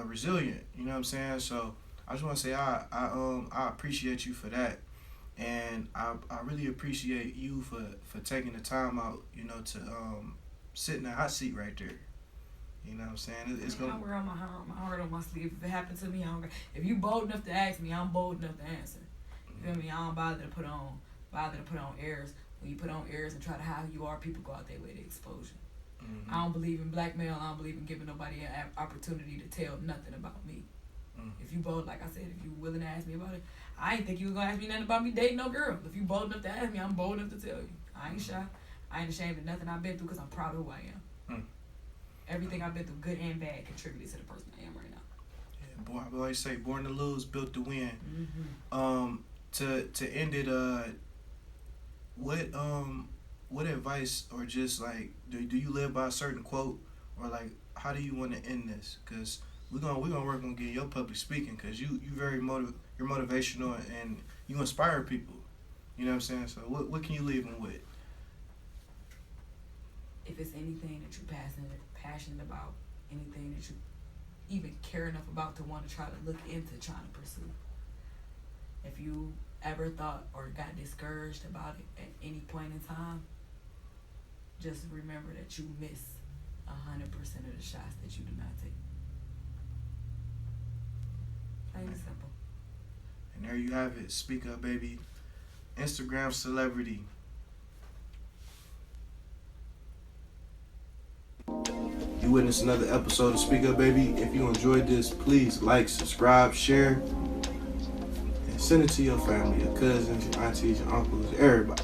resilient. You know what I'm saying? So I just want to say I appreciate you for that, and I really appreciate you for taking the time out. You know, to sit in the hot seat right there. You know what I'm saying? It's gonna. I wear on my heart on my sleeve. If it happened to me, I don't. If you bold enough to ask me, I'm bold enough to answer. You feel me? I don't bother to put on airs. When you put on airs and try to hide who you are, people go out their way to expose you. Mm-hmm. I don't believe in blackmail. I don't believe in giving nobody an opportunity to tell nothing about me. If you bold, like I said, if you willing to ask me about it, I ain't think you was gonna ask me nothing about me dating no girl. If you bold enough to ask me, I'm bold enough to tell you. I ain't shy. I ain't ashamed of nothing I've been through because I'm proud of who I am. Everything I've been through, good and bad, contributed to the person I am right now. Yeah, boy, I always say, born to lose, built to win. Mm-hmm. To end it, what advice, or just like, do you live by a certain quote, or like, how do you want to end this? Because we're gonna work on getting your public speaking, because you very you're motivational and you inspire people. You know what I'm saying? So what can you leave them with? If it's anything that you're passionate about, anything that you even care enough about to want to try to look into trying to pursue. If you ever thought or got discouraged about it at any point in time, just remember that you miss 100% of the shots that you do not take. Plain and simple. And there you have it. Speak Up Baby, Instagram celebrity. You witnessed another episode of Speak Up Baby. If you enjoyed this, please like, subscribe, share, and send it to your family, your cousins, your aunties, your uncles, everybody.